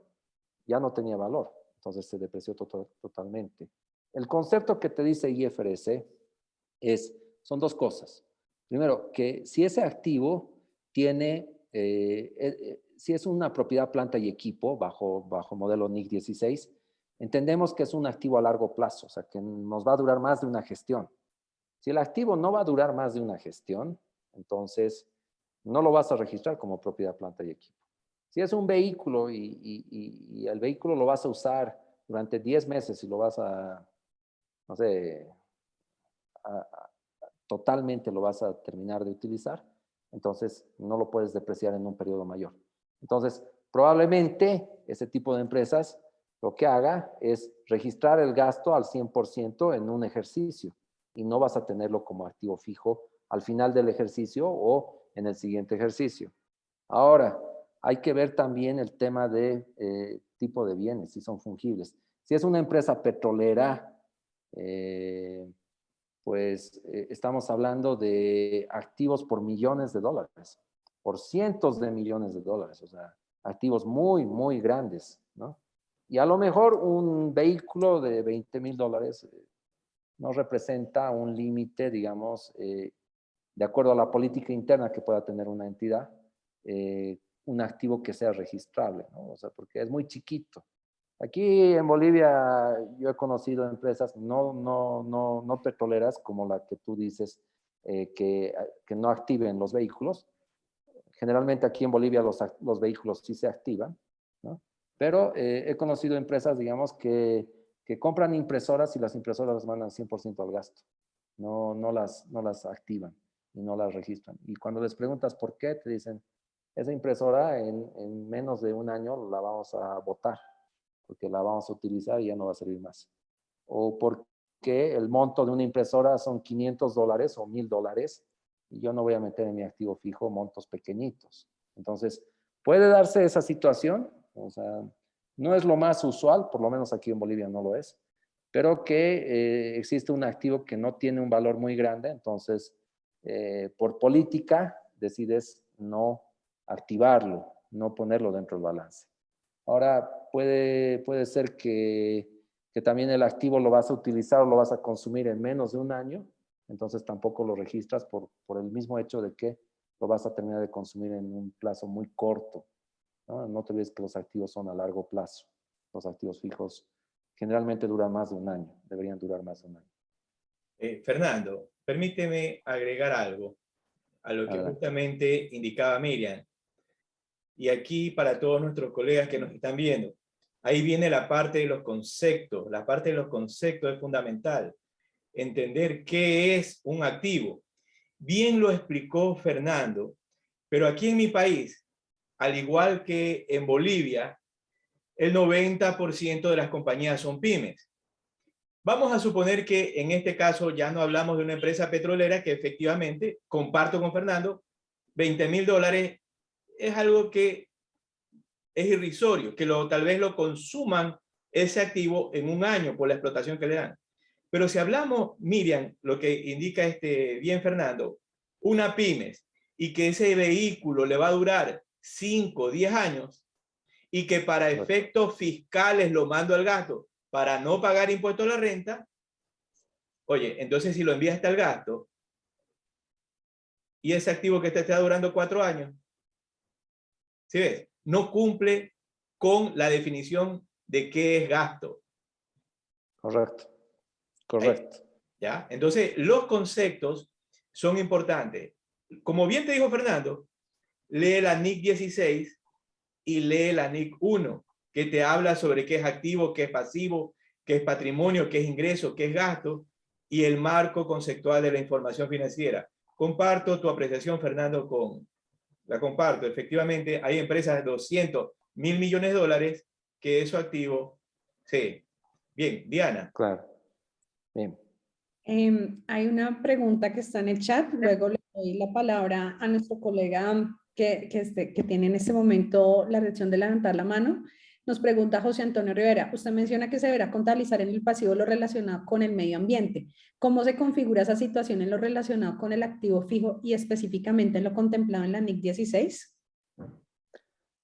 ya no tenía valor. Entonces se depreció totalmente. El concepto que te dice IFRS son dos cosas. Primero, que si ese activo tiene, si es una propiedad, planta y equipo bajo modelo NIC 16, entendemos que es un activo a largo plazo, o sea, que nos va a durar más de una gestión. Si el activo no va a durar más de una gestión, entonces no lo vas a registrar como propiedad, planta y equipo. Si es un vehículo y el vehículo lo vas a usar durante 10 meses y lo vas a, no sé, totalmente lo vas a terminar de utilizar, entonces no lo puedes depreciar en un periodo mayor. Entonces, probablemente ese tipo de empresas lo que haga es registrar el gasto al 100% en un ejercicio y no vas a tenerlo como activo fijo al final del ejercicio o en el siguiente ejercicio. Ahora, hay que ver también el tema de tipo de bienes, si son fungibles. Si es una empresa petrolera, pues estamos hablando de activos por millones de dólares. por cientos de millones de dólares, o sea, activos muy, muy grandes, ¿no? Y a lo mejor un vehículo de $20,000 no representa un límite, digamos, de acuerdo a la política interna que pueda tener una entidad, un activo que sea registrable, ¿no? O sea, porque es muy chiquito. Aquí en Bolivia yo he conocido empresas no petroleras como la que tú dices, que no activen los vehículos. Generalmente aquí en Bolivia los vehículos sí se activan, ¿no? Pero he conocido empresas, digamos, que compran impresoras y las impresoras las mandan 100% al gasto. No las activan y no las registran. Y cuando les preguntas por qué, te dicen, esa impresora en menos de un año la vamos a botar, porque la vamos a utilizar y ya no va a servir más. O porque el monto de una impresora son $500 o $1,000 y yo no voy a meter en mi activo fijo montos pequeñitos. Entonces, puede darse esa situación, o sea, no es lo más usual, por lo menos aquí en Bolivia no lo es, pero que existe un activo que no tiene un valor muy grande, entonces, por política, decides no activarlo, no ponerlo dentro del balance. Ahora, puede ser que también el activo lo vas a utilizar o lo vas a consumir en menos de un año, entonces tampoco lo registras por el mismo hecho de que lo vas a terminar de consumir en un plazo muy corto, ¿no? No te olvides que los activos son a largo plazo. Los activos fijos generalmente duran más de un año, deberían durar más de un año. Fernando, permíteme agregar algo a lo que Adelante. justamente indicaba Miriam. Y aquí para todos nuestros colegas que nos están viendo, ahí viene la parte de los conceptos. La parte de los conceptos es fundamental. Entender qué es un activo. Bien lo explicó Fernando, pero aquí en mi país, al igual que en Bolivia, el 90% de las compañías son pymes. Vamos a suponer que en este caso ya no hablamos de una empresa petrolera que efectivamente, comparto con Fernando, $20,000 es algo que es irrisorio, que tal vez lo consuman ese activo en un año por la explotación que le dan. Pero si hablamos, Miriam, lo que indica bien Fernando, una pymes, y que ese vehículo le va a durar 5 o 10 años, y que para efectos fiscales lo mando al gasto para no pagar impuesto a la renta, oye, entonces si lo enviaste al gasto, y ese activo que te está durando 4 años, ¿sí ves? No cumple con la definición de qué es gasto. Correcto. Correcto. ¿Ya? Entonces, los conceptos son importantes. Como bien te dijo Fernando, lee la NIC 16 y lee la NIC 1, que te habla sobre qué es activo, qué es pasivo, qué es patrimonio, qué es ingreso, qué es gasto, y el marco conceptual de la información financiera. Comparto tu apreciación, Fernando, la comparto. Efectivamente, hay empresas de 200 mil millones de dólares que es su activo. Sí. Bien, Diana. Claro. Bien. Hay una pregunta que está en el chat, luego le doy la palabra a nuestro colega que tiene en este momento la reacción de levantar la mano. Nos pregunta José Antonio Rivera, usted menciona que se deberá contabilizar en el pasivo lo relacionado con el medio ambiente. ¿Cómo se configura esa situación en lo relacionado con el activo fijo y específicamente en lo contemplado en la NIC 16?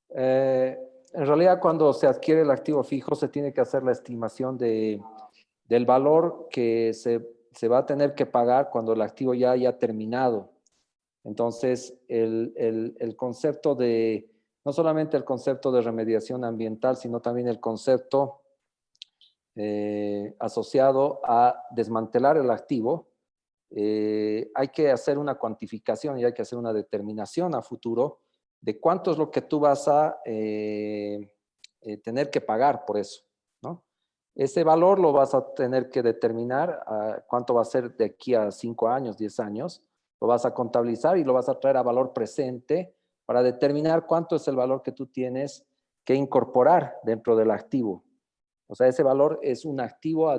En realidad, cuando se adquiere el activo fijo, se tiene que hacer la estimación del valor que se va a tener que pagar cuando el activo ya haya terminado. Entonces, el concepto no solamente el concepto de remediación ambiental, sino también el concepto asociado a desmantelar el activo, hay que hacer una cuantificación y hay que hacer una determinación a futuro de cuánto es lo que tú vas a tener que pagar por eso, ¿no? Ese valor lo vas a tener que determinar cuánto va a ser de aquí a 5 años, 10 años. Lo vas a contabilizar y lo vas a traer a valor presente para determinar cuánto es el valor que tú tienes que incorporar dentro del activo. O sea, ese valor es un activo,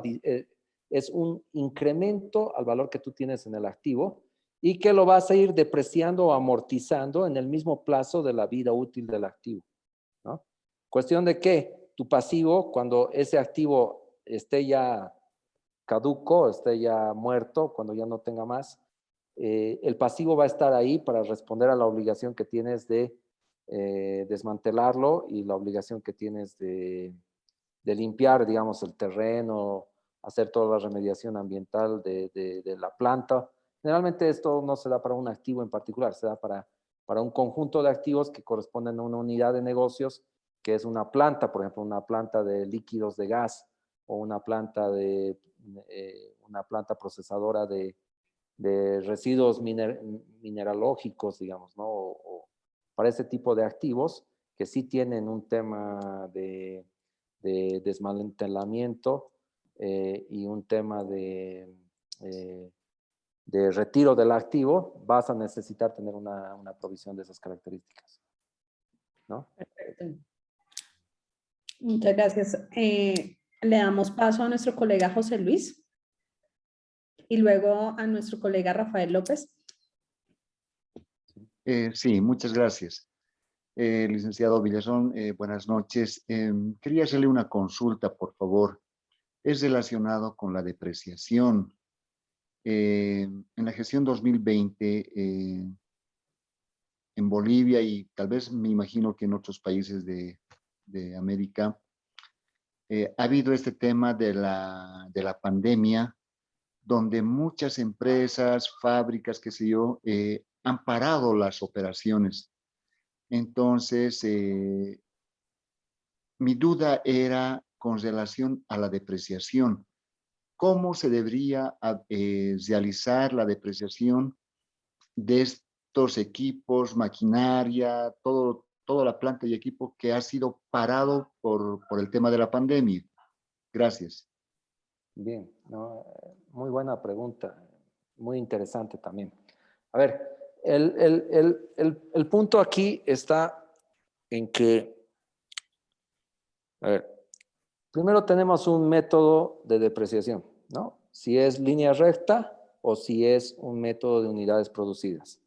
es un incremento al valor que tú tienes en el activo y que lo vas a ir depreciando o amortizando en el mismo plazo de la vida útil del activo, ¿no? Cuestión de que tu pasivo, cuando ese activo esté ya caduco, esté ya muerto, cuando ya no tenga más, el pasivo va a estar ahí para responder a la obligación que tienes de desmantelarlo y la obligación que tienes de limpiar, digamos, el terreno, hacer toda la remediación ambiental de la planta. Generalmente esto no se da para un activo en particular, se da para un conjunto de activos que corresponden a una unidad de negocios, que es una planta, por ejemplo, una planta de líquidos de gas o una planta procesadora de residuos mineralógicos, digamos, ¿no? O para ese tipo de activos que sí tienen un tema de desmantelamiento y un tema de retiro del activo, vas a necesitar tener una provisión de esas características, ¿no? Perfecto. Muchas gracias. Le damos paso a nuestro colega José Luis y luego a nuestro colega Rafael López. Sí, muchas gracias. Licenciado Villazón, buenas noches. Quería hacerle una consulta, por favor. Es relacionado con la depreciación. En la gestión 2020, en Bolivia y tal vez me imagino que en otros países de América, ha habido este tema de la pandemia, donde muchas empresas, fábricas, qué sé yo, han parado las operaciones. Entonces, mi duda era con relación a la depreciación. ¿Cómo se debería realizar la depreciación de estos equipos, maquinaria, toda la planta y equipo que ha sido parado por el tema de la pandemia? Gracias. Bien, ¿no? Muy buena pregunta, muy interesante también. A ver, el punto aquí está en que, a ver, primero tenemos un método de depreciación, ¿no? Si es línea recta o si es un método de unidades producidas.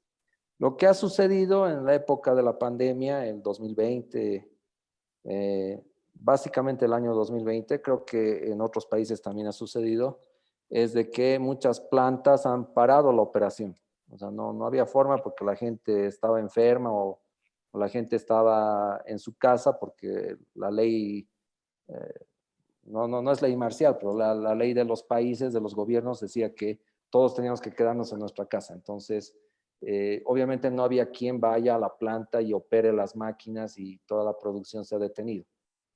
Lo que ha sucedido en la época de la pandemia, el 2020, básicamente el año 2020, creo que en otros países también ha sucedido, es de que muchas plantas han parado la operación. O sea, no había forma porque la gente estaba enferma o la gente estaba en su casa porque la ley, no es ley marcial, pero la ley de los países, de los gobiernos, decía que todos teníamos que quedarnos en nuestra casa. Entonces, obviamente no había quien vaya a la planta y opere las máquinas y toda la producción se ha detenido.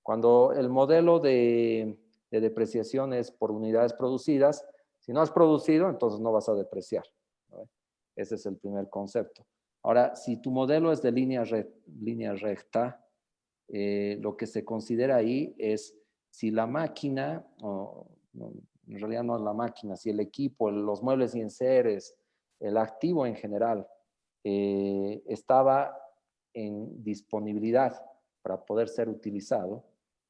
Cuando el modelo de depreciación es por unidades producidas, si no has producido, entonces no vas a depreciar, ¿no? Ese es el primer concepto. Ahora, si tu modelo es de línea recta, lo que se considera ahí es si la máquina, en realidad no es la máquina, si el equipo, los muebles y enseres, el activo en general, estaba en disponibilidad para poder ser utilizado,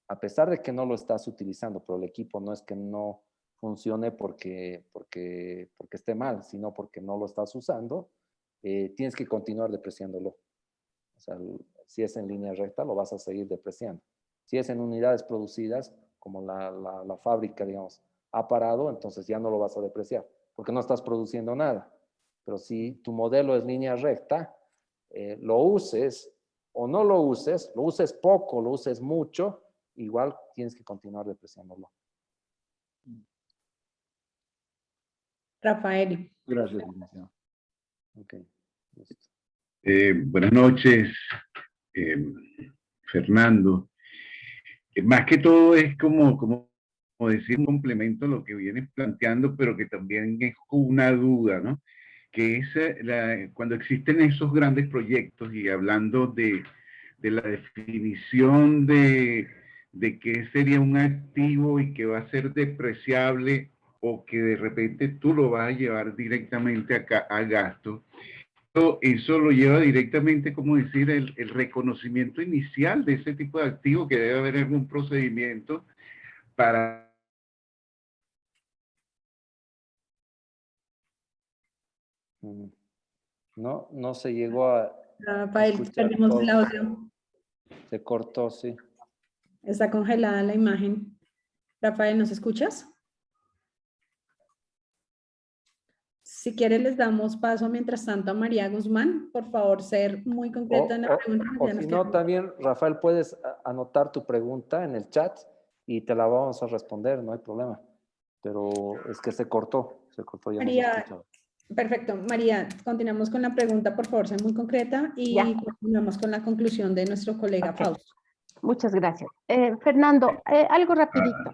a pesar de que no lo estás utilizando, pero el equipo no es que no funcione porque esté mal, sino porque no lo estás usando, tienes que continuar depreciándolo. O sea, si es en línea recta, lo vas a seguir depreciando. Si es en unidades producidas, como la fábrica, digamos, ha parado, entonces ya no lo vas a depreciar, porque no estás produciendo nada. Pero si tu modelo es línea recta, lo uses o no lo uses poco, lo uses mucho, igual tienes que continuar depreciándolo. Rafael. Gracias, licenciado. Okay. Buenas noches, Fernando. Más que todo es como decir un complemento a lo que vienes planteando, pero que también es una duda, ¿no? Que es cuando existen esos grandes proyectos y hablando de la definición de qué sería un activo y que va a ser depreciable o que de repente tú lo vas a llevar directamente a gasto. Eso lo lleva directamente, como decir, el reconocimiento inicial de ese tipo de activo, que debe haber algún procedimiento para... No se llegó a Rafael, perdimos el audio. Se cortó, sí. Está congelada la imagen. Rafael, ¿nos escuchas? Si quiere, les damos paso mientras tanto a María Guzmán. Por favor, ser muy concreta en la pregunta. O si no, también, Rafael, puedes anotar tu pregunta en el chat y te la vamos a responder, no hay problema. Pero es que se cortó ya. María, perfecto. María, continuamos con la pregunta, por favor, sea muy concreta y continuamos con la conclusión de nuestro colega Fausto. Muchas gracias. Fernando, algo rapidito.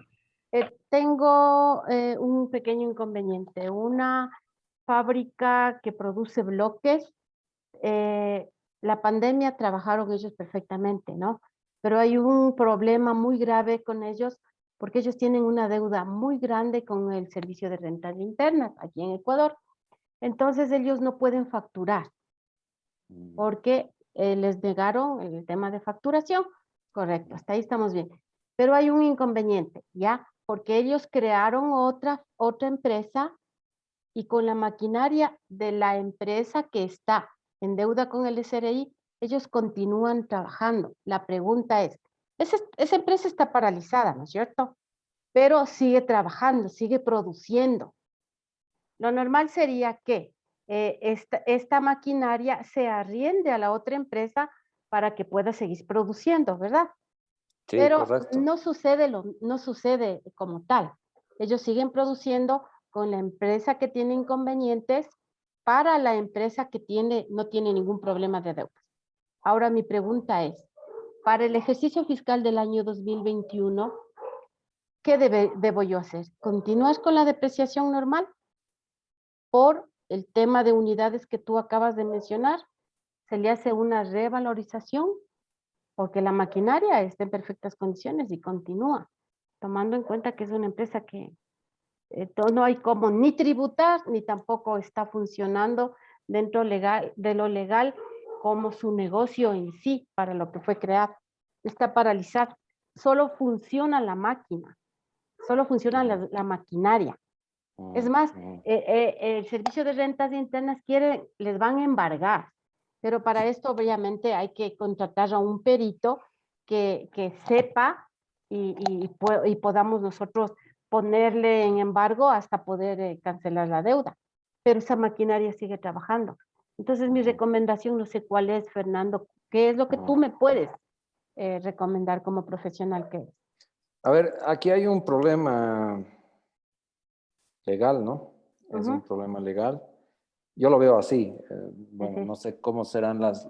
Tengo un pequeño inconveniente. Una fábrica que produce bloques, la pandemia trabajaron ellos perfectamente, ¿no? Pero hay un problema muy grave con ellos porque ellos tienen una deuda muy grande con el servicio de rentas internas aquí en Ecuador. Entonces ellos no pueden facturar porque les negaron el tema de facturación. Correcto, hasta ahí estamos bien. Pero hay un inconveniente, ¿ya? Porque ellos crearon otra empresa y con la maquinaria de la empresa que está en deuda con el SRI, ellos continúan trabajando. La pregunta es, esa empresa está paralizada, ¿no es cierto? Pero sigue trabajando, sigue produciendo. Lo normal sería que esta maquinaria se arriende a la otra empresa para que pueda seguir produciendo, ¿verdad? Sí, pero correcto. no sucede como tal. Ellos siguen produciendo con la empresa que tiene inconvenientes para la empresa que no tiene ningún problema de deudas. Ahora mi pregunta es, para el ejercicio fiscal del año 2021, ¿qué debo yo hacer? ¿Continuar con la depreciación normal por el tema de unidades que tú acabas de mencionar? ¿Se le hace una revalorización? Porque la maquinaria está en perfectas condiciones y continúa, tomando en cuenta que es una empresa que no hay como ni tributar, ni tampoco está funcionando dentro de lo legal como su negocio en sí, para lo que fue creado. Está paralizado. Solo funciona la máquina, solo funciona la maquinaria. Es más, el servicio de rentas internas les van a embargar. Pero para esto obviamente hay que contratar a un perito que sepa y podamos nosotros ponerle en embargo hasta poder cancelar la deuda. Pero esa maquinaria sigue trabajando. Entonces mi recomendación, no sé cuál es, Fernando, ¿qué es lo que tú me puedes recomendar como profesional que eres? A ver, aquí hay un problema legal, ¿no? Es un problema legal. Yo lo veo así. Bueno, no sé cómo serán las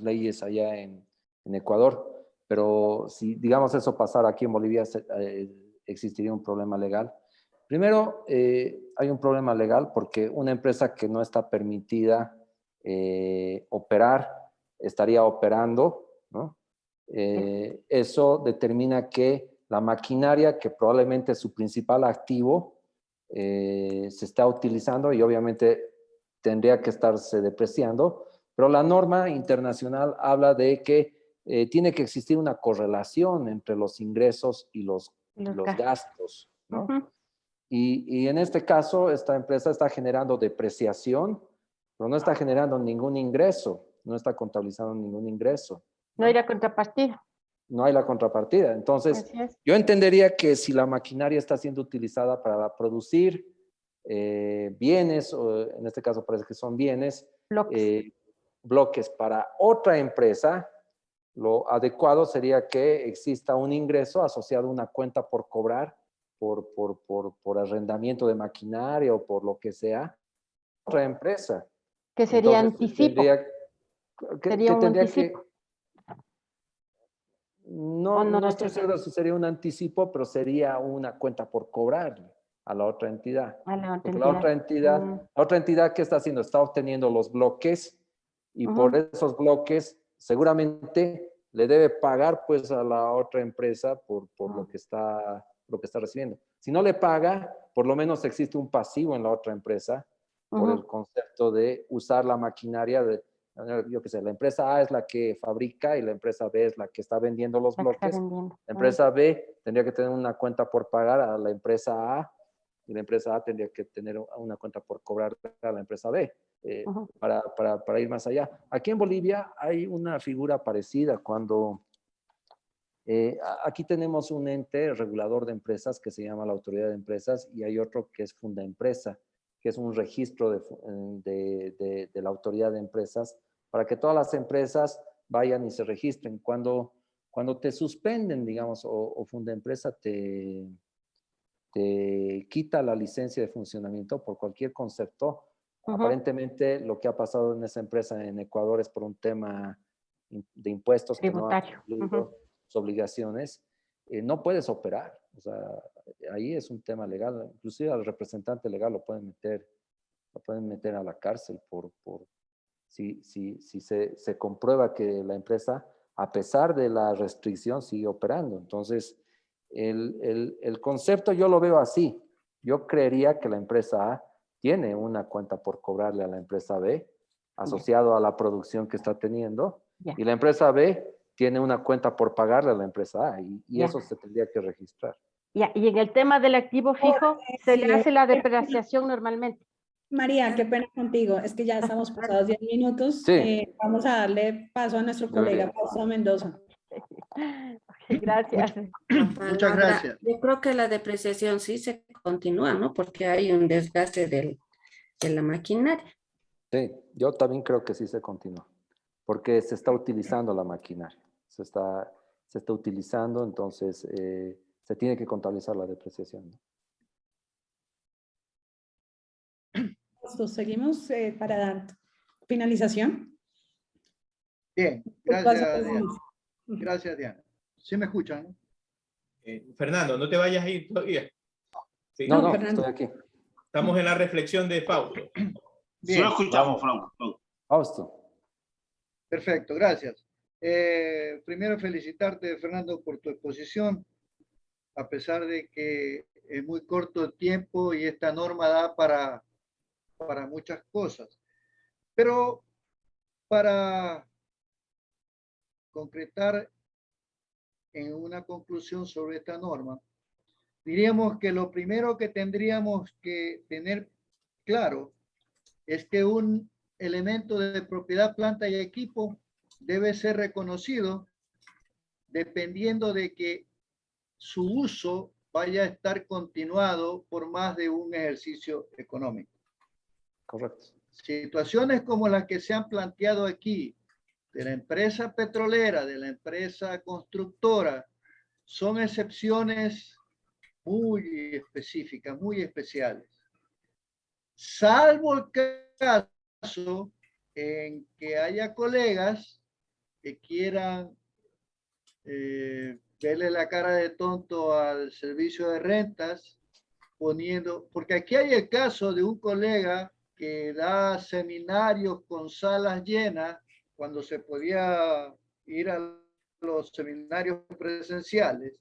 leyes allá en Ecuador, pero si, digamos, eso pasara aquí en Bolivia, existiría un problema legal. Primero, hay un problema legal porque una empresa que no está permitida operar, estaría operando, ¿no? Eso determina que la maquinaria, que probablemente es su principal activo, se está utilizando y obviamente tendría que estarse depreciando, pero la norma internacional habla de que tiene que existir una correlación entre los ingresos y los gastos, ¿no? Y en este caso, esta empresa está generando depreciación, pero no está generando ningún ingreso, no está contabilizando ningún ingreso. No hay la contrapartida. No hay la contrapartida. Entonces, yo entendería que si la maquinaria está siendo utilizada para producir bienes, o en este caso parece que son bienes, bloques para otra empresa, lo adecuado sería que exista un ingreso asociado a una cuenta por cobrar, por arrendamiento de maquinaria o por lo que sea, otra empresa. Que sería Entonces, anticipo. Sería un anticipo. No estoy seguro si sería un anticipo, pero sería una cuenta por cobrar a la otra entidad. Porque la otra entidad, ¿qué está haciendo? Está obteniendo los bloques y por esos bloques seguramente le debe pagar pues a la otra empresa por lo que está recibiendo. Si no le paga, por lo menos existe un pasivo en la otra empresa por el concepto de usar la maquinaria yo qué sé, la empresa A es la que fabrica y la empresa B es la que está vendiendo los bloques. La empresa B tendría que tener una cuenta por pagar a la empresa A y la empresa A tendría que tener una cuenta por cobrar a la empresa B para ir más allá. Aquí en Bolivia hay una figura parecida cuando aquí tenemos un ente regulador de empresas que se llama la Autoridad de Empresas y hay otro que es Fundaempresa, que es un registro de la autoridad de empresas, para que todas las empresas vayan y se registren. Cuando te suspenden, digamos, o Fundempresa te quita la licencia de funcionamiento por cualquier concepto, aparentemente lo que ha pasado en esa empresa en Ecuador es por un tema de impuestos que no han cumplido sus obligaciones, no puedes operar. O sea, ahí es un tema legal. Inclusive al representante legal lo pueden meter a la cárcel si se comprueba que la empresa, a pesar de la restricción, sigue operando. Entonces, el concepto yo lo veo así. Yo creería que la empresa A tiene una cuenta por cobrarle a la empresa B, asociado a la producción que está teniendo, y la empresa B tiene una cuenta por pagarle a la empresa A, y eso se tendría que registrar. Y en el tema del activo fijo, se le hace la depreciación normalmente. María, qué pena contigo, es que ya estamos pasados 10 minutos. Sí. Vamos a darle paso a nuestro colega Fausto Mendoza. Gracias. Muchas gracias. Yo creo que la depreciación sí se continúa, ¿no? Porque hay un desgaste de la maquinaria. Sí, yo también creo que sí se continúa, porque se está utilizando la maquinaria, se está utilizando, entonces se tiene que contabilizar la depreciación, ¿no? Seguimos para dar finalización. Bien, gracias Diana. Gracias Diana. ¿Sí me escuchan? Fernando, no te vayas a ir todavía. ¿Sí? No, estoy aquí. Estamos en la reflexión de Fausto. Bien. Sí lo escuchamos, Fausto. Perfecto, gracias. Primero felicitarte, Fernando, por tu exposición, a pesar de que es muy corto el tiempo y esta norma da para muchas cosas. Pero para concretar en una conclusión sobre esta norma, diríamos que lo primero que tendríamos que tener claro es que un elemento de propiedad, planta y equipo debe ser reconocido dependiendo de que su uso vaya a estar continuado por más de un ejercicio económico. Correcto. Situaciones como las que se han planteado aquí, de la empresa petrolera, de la empresa constructora, son excepciones muy específicas, muy especiales. Salvo el caso en que haya colegas que quieran verle la cara de tonto al servicio de rentas, porque aquí hay el caso de un colega que da seminarios con salas llenas cuando se podía ir a los seminarios presenciales,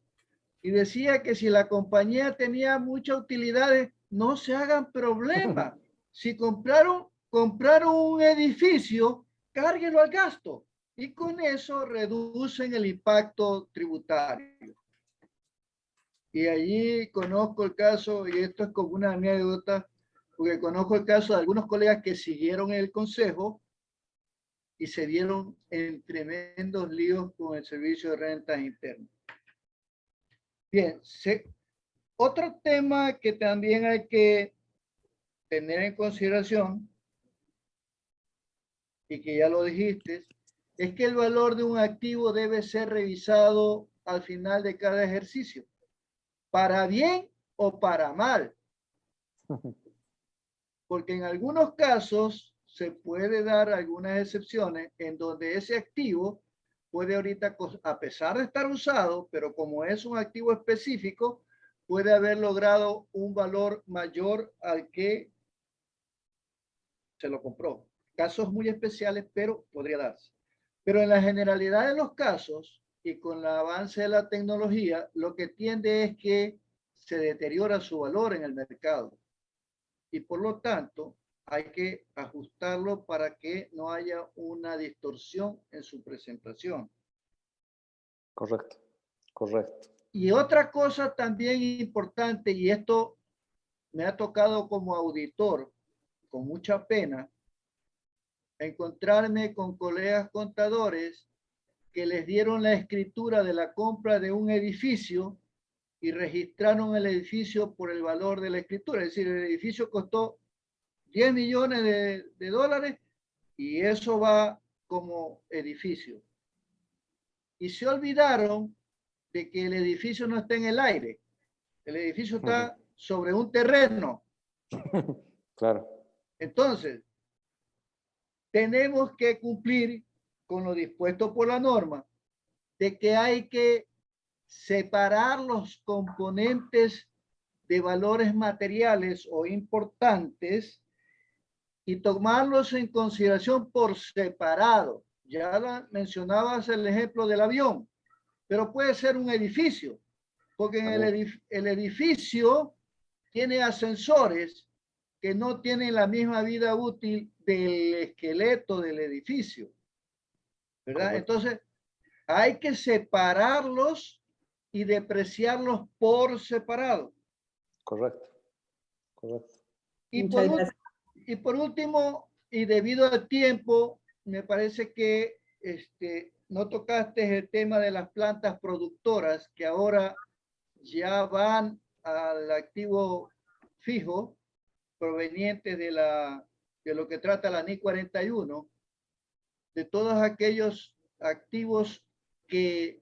y decía que si la compañía tenía muchas utilidades, no se hagan problema. Si compraron un edificio, cárguelo al gasto, y con eso reducen el impacto tributario. Y allí conozco el caso, y esto es como una anécdota, porque conozco el caso de algunos colegas que siguieron el consejo y se dieron en tremendos líos con el servicio de rentas internas. Bien, otro tema que también hay que tener en consideración, y que ya lo dijiste, es que el valor de un activo debe ser revisado al final de cada ejercicio, para bien o para mal. Porque en algunos casos se puede dar algunas excepciones en donde ese activo puede ahorita, a pesar de estar usado, pero como es un activo específico, puede haber logrado un valor mayor al que se lo compró. Casos muy especiales, pero podría darse. Pero en la generalidad de los casos y con el avance de la tecnología, lo que tiende es que se deteriora su valor en el mercado. Y por lo tanto, hay que ajustarlo para que no haya una distorsión en su presentación. Correcto, correcto. Y otra cosa también importante, y esto me ha tocado como auditor, con mucha pena, encontrarme con colegas contadores que les dieron la escritura de la compra de un edificio y registraron el edificio por el valor de la escritura. Es decir, el edificio costó 10 millones de dólares y eso va como edificio. Y se olvidaron de que el edificio no está en el aire. El edificio está sobre un terreno. Claro. Entonces, tenemos que cumplir con lo dispuesto por la norma de que hay que separar los componentes de valores materiales o importantes y tomarlos en consideración por separado. Ya mencionabas el ejemplo del avión, pero puede ser un edificio, porque en el edificio tiene ascensores que no tienen la misma vida útil del esqueleto del edificio, ¿verdad? Correcto. Entonces, hay que separarlos y depreciarlos por separado. Correcto. Correcto. Y por último, y debido al tiempo, me parece que no tocaste el tema de las plantas productoras que ahora ya van al activo fijo proveniente de lo que trata la NIC 41, de todos aquellos activos que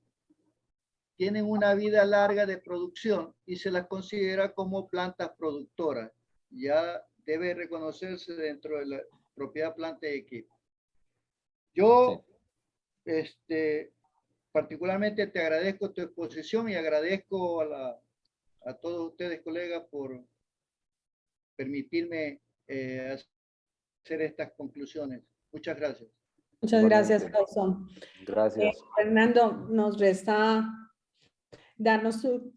tienen una vida larga de producción y se las considera como plantas productoras. Ya debe reconocerse dentro de la propiedad planta y equipo. Yo, particularmente te agradezco tu exposición y agradezco a todos ustedes, colegas, por permitirme hacer estas conclusiones. Muchas gracias. Muchas gracias, Fausto. Gracias. Fernando, nos resta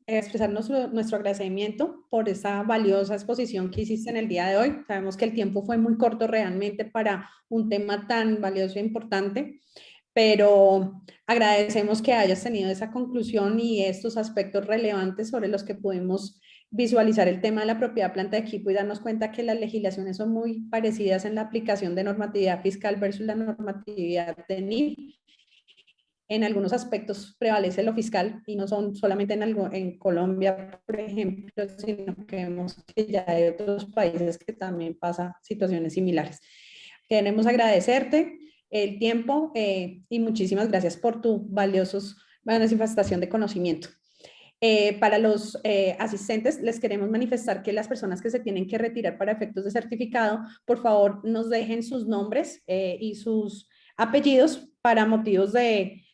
expresarnos nuestro agradecimiento por esa valiosa exposición que hiciste en el día de hoy. Sabemos que el tiempo fue muy corto realmente para un tema tan valioso e importante, pero agradecemos que hayas tenido esa conclusión y estos aspectos relevantes sobre los que pudimos visualizar el tema de la propiedad planta de equipo y darnos cuenta que las legislaciones son muy parecidas en la aplicación de normatividad fiscal versus la normatividad de NIF. En algunos aspectos prevalece lo fiscal y no son solamente en Colombia, por ejemplo, sino que vemos que ya hay otros países que también pasan situaciones similares. Queremos agradecerte el tiempo y muchísimas gracias por tu valiosa manifestación de conocimiento. Para los asistentes, les queremos manifestar que las personas que se tienen que retirar para efectos de certificado, por favor, nos dejen sus nombres y sus apellidos para motivos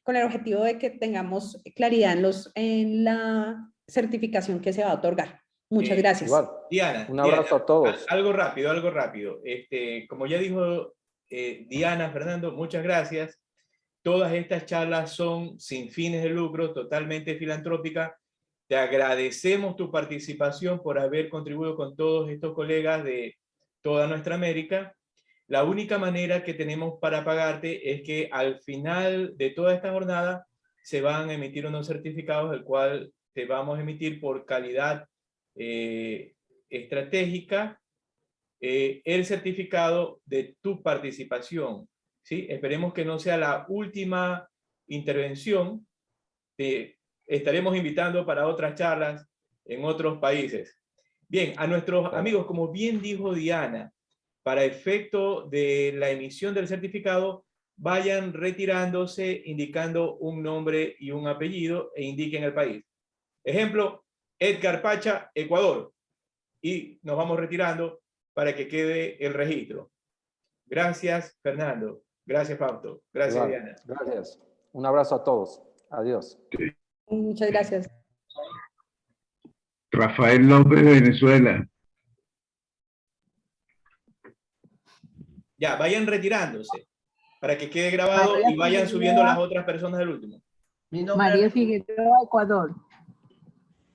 con el objetivo de que tengamos claridad en la certificación que se va a otorgar. Muchas gracias. Igual. Diana, un abrazo a todos. Algo rápido. Como ya dijo Diana, Fernando, muchas gracias. Todas estas charlas son sin fines de lucro, totalmente filantrópicas. Te agradecemos tu participación por haber contribuido con todos estos colegas de toda nuestra América. La única manera que tenemos para pagarte es que al final de toda esta jornada se van a emitir unos certificados, el cual te vamos a emitir por calidad estratégica el certificado de tu participación, ¿sí? Esperemos que no sea la última intervención. Te estaremos invitando para otras charlas en otros países. Bien, a nuestros amigos, como bien dijo Diana, para efecto de la emisión del certificado, vayan retirándose indicando un nombre y un apellido e indiquen el país. Ejemplo, Edgar Pacha, Ecuador. Y nos vamos retirando para que quede el registro. Gracias, Fernando. Gracias, Fausto. Gracias, Diana. Gracias. Un abrazo a todos. Adiós. Muchas gracias. Rafael López, de Venezuela. Ya, vayan retirándose para que quede grabado y vayan subiendo las otras personas del último. María Figueroa, Ecuador.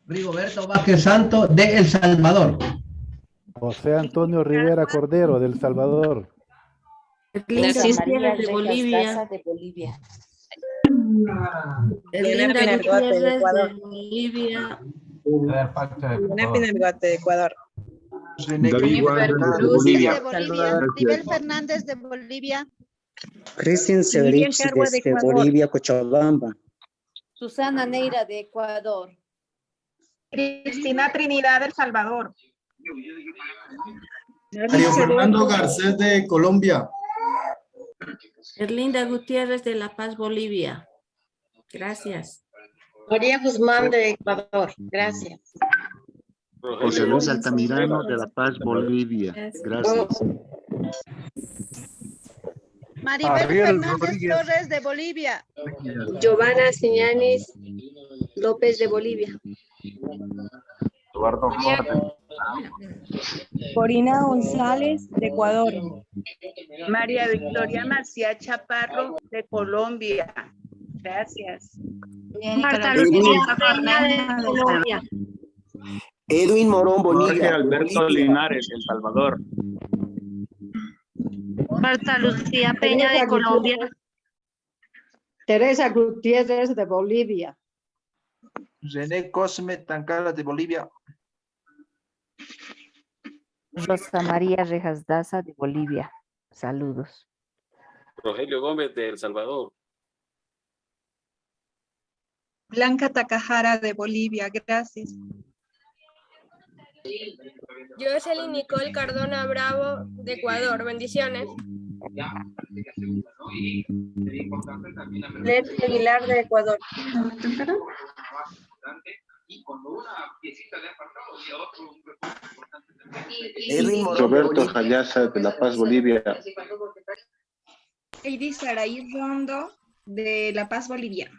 Rigoberto Vázquez Santo, de El Salvador. José Antonio Rivera Cordero, del Salvador. Narcisa de Bolivia. Elinda Gutiérrez de Bolivia. de Ecuador. Nivel Fernández de Bolivia. Cristian Severich desde Bolivia, Cochabamba. Susana Neira de Ecuador. Cristina Trinidad del Salvador. Mario Fernando Garcés de Colombia. Erlinda Gutiérrez de La Paz, Bolivia. Gracias. María Guzmán de Ecuador. Gracias. José Luis Altamirano de La Paz, Bolivia. Gracias. Maribel Ariel Fernández Rodríguez. Torres de Bolivia. Giovanna Siñanis López de Bolivia. Eduardo Corina González de Ecuador. María Victoria Marcía Chaparro de Colombia. Gracias. Marta Lucía Peña de Colombia. Edwin Morón, Bolivia. Jorge Alberto Linares, El Salvador. Marta Lucía Peña de Colombia. Teresa Gutiérrez de Bolivia. René Cosme Tancala de Bolivia. Rosa María Rejas Daza de Bolivia. Saludos. Rogelio Gómez de El Salvador. Blanca Takahara de Bolivia, gracias. Jocelyn Nicole Cardona Bravo de Ecuador, bendiciones. Leti Aguilar de Ecuador. Roberto Jayasa de La Paz, Bolivia. Heidi Saraí Rondo de La Paz, Bolivia.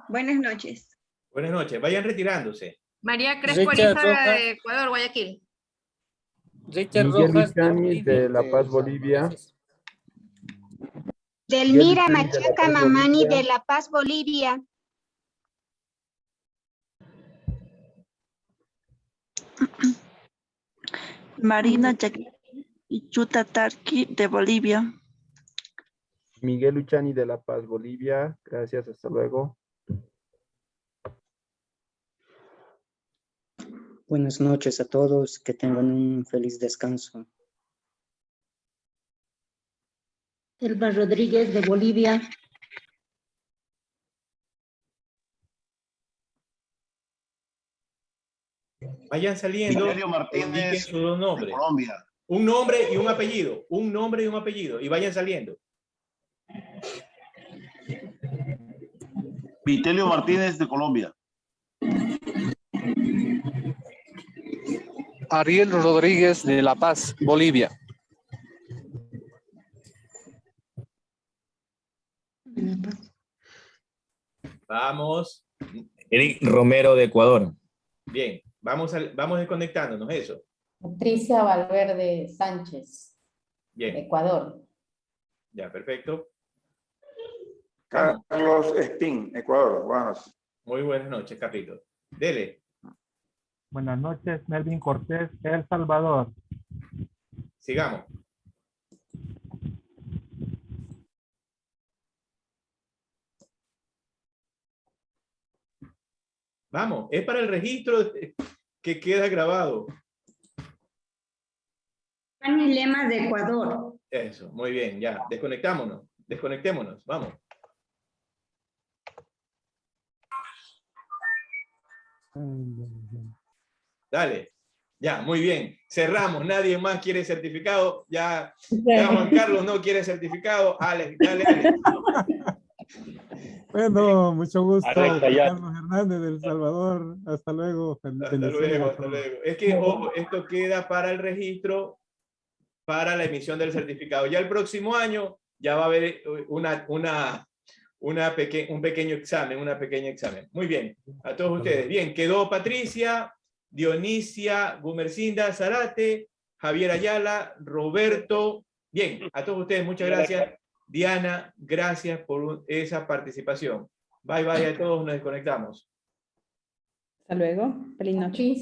Buenas noches. Buenas noches. Vayan retirándose. María Crespo Richard Ariza Rojas. de Ecuador, Guayaquil. Richard Miguel Rojas Luchani de La Paz, Bolivia. Delmira Miguel Luchani de La Machaca Paz, Mamani Bolivia. de La Paz, Bolivia. Marina Ichuta Tarqui de Bolivia. Miguel Luchani de La Paz, Bolivia. Gracias, hasta luego. Buenas noches a todos, que tengan un feliz descanso. Elba Rodríguez de Bolivia. Vayan saliendo. Vitelio Martínez, indiquen sus dos nombres. de Colombia. Un nombre y un apellido. Un nombre y un apellido. Y vayan saliendo. Vitelio Martínez de Colombia. Ariel Rodríguez de La Paz, Bolivia. Vamos. Eric Romero de Ecuador. Bien. Vamos desconectándonos. Eso. Patricia Valverde Sánchez, Bien. Ecuador. Ya, perfecto. Carlos Espín, Ecuador. Buenas. Muy buenas noches, Capito. Dele. Buenas noches, Melvin Cortés, El Salvador. Sigamos. Vamos, es para el registro que queda grabado. Fanny Lema de Ecuador. Eso, muy bien, ya. Desconectémonos, vamos. Dale. Ya, muy bien. Cerramos. Nadie más quiere certificado. Ya Juan Carlos no quiere certificado. Alex, dale, Alex. Bueno, mucho gusto. Arranca ya. Carlos Hernández del Salvador. Hasta luego. Hasta luego, hasta luego. Es que, ojo, esto queda para el registro, para la emisión del certificado. Ya el próximo año ya va a haber un pequeño examen, Muy bien, a todos ustedes. Bien, quedó Patricia, Dionisia, Gumercinda, Zarate, Javier Ayala, Roberto. Bien, a todos ustedes, muchas gracias. Diana, gracias por esa participación. Bye, bye a todos, nos desconectamos. Hasta luego. Feliz noche.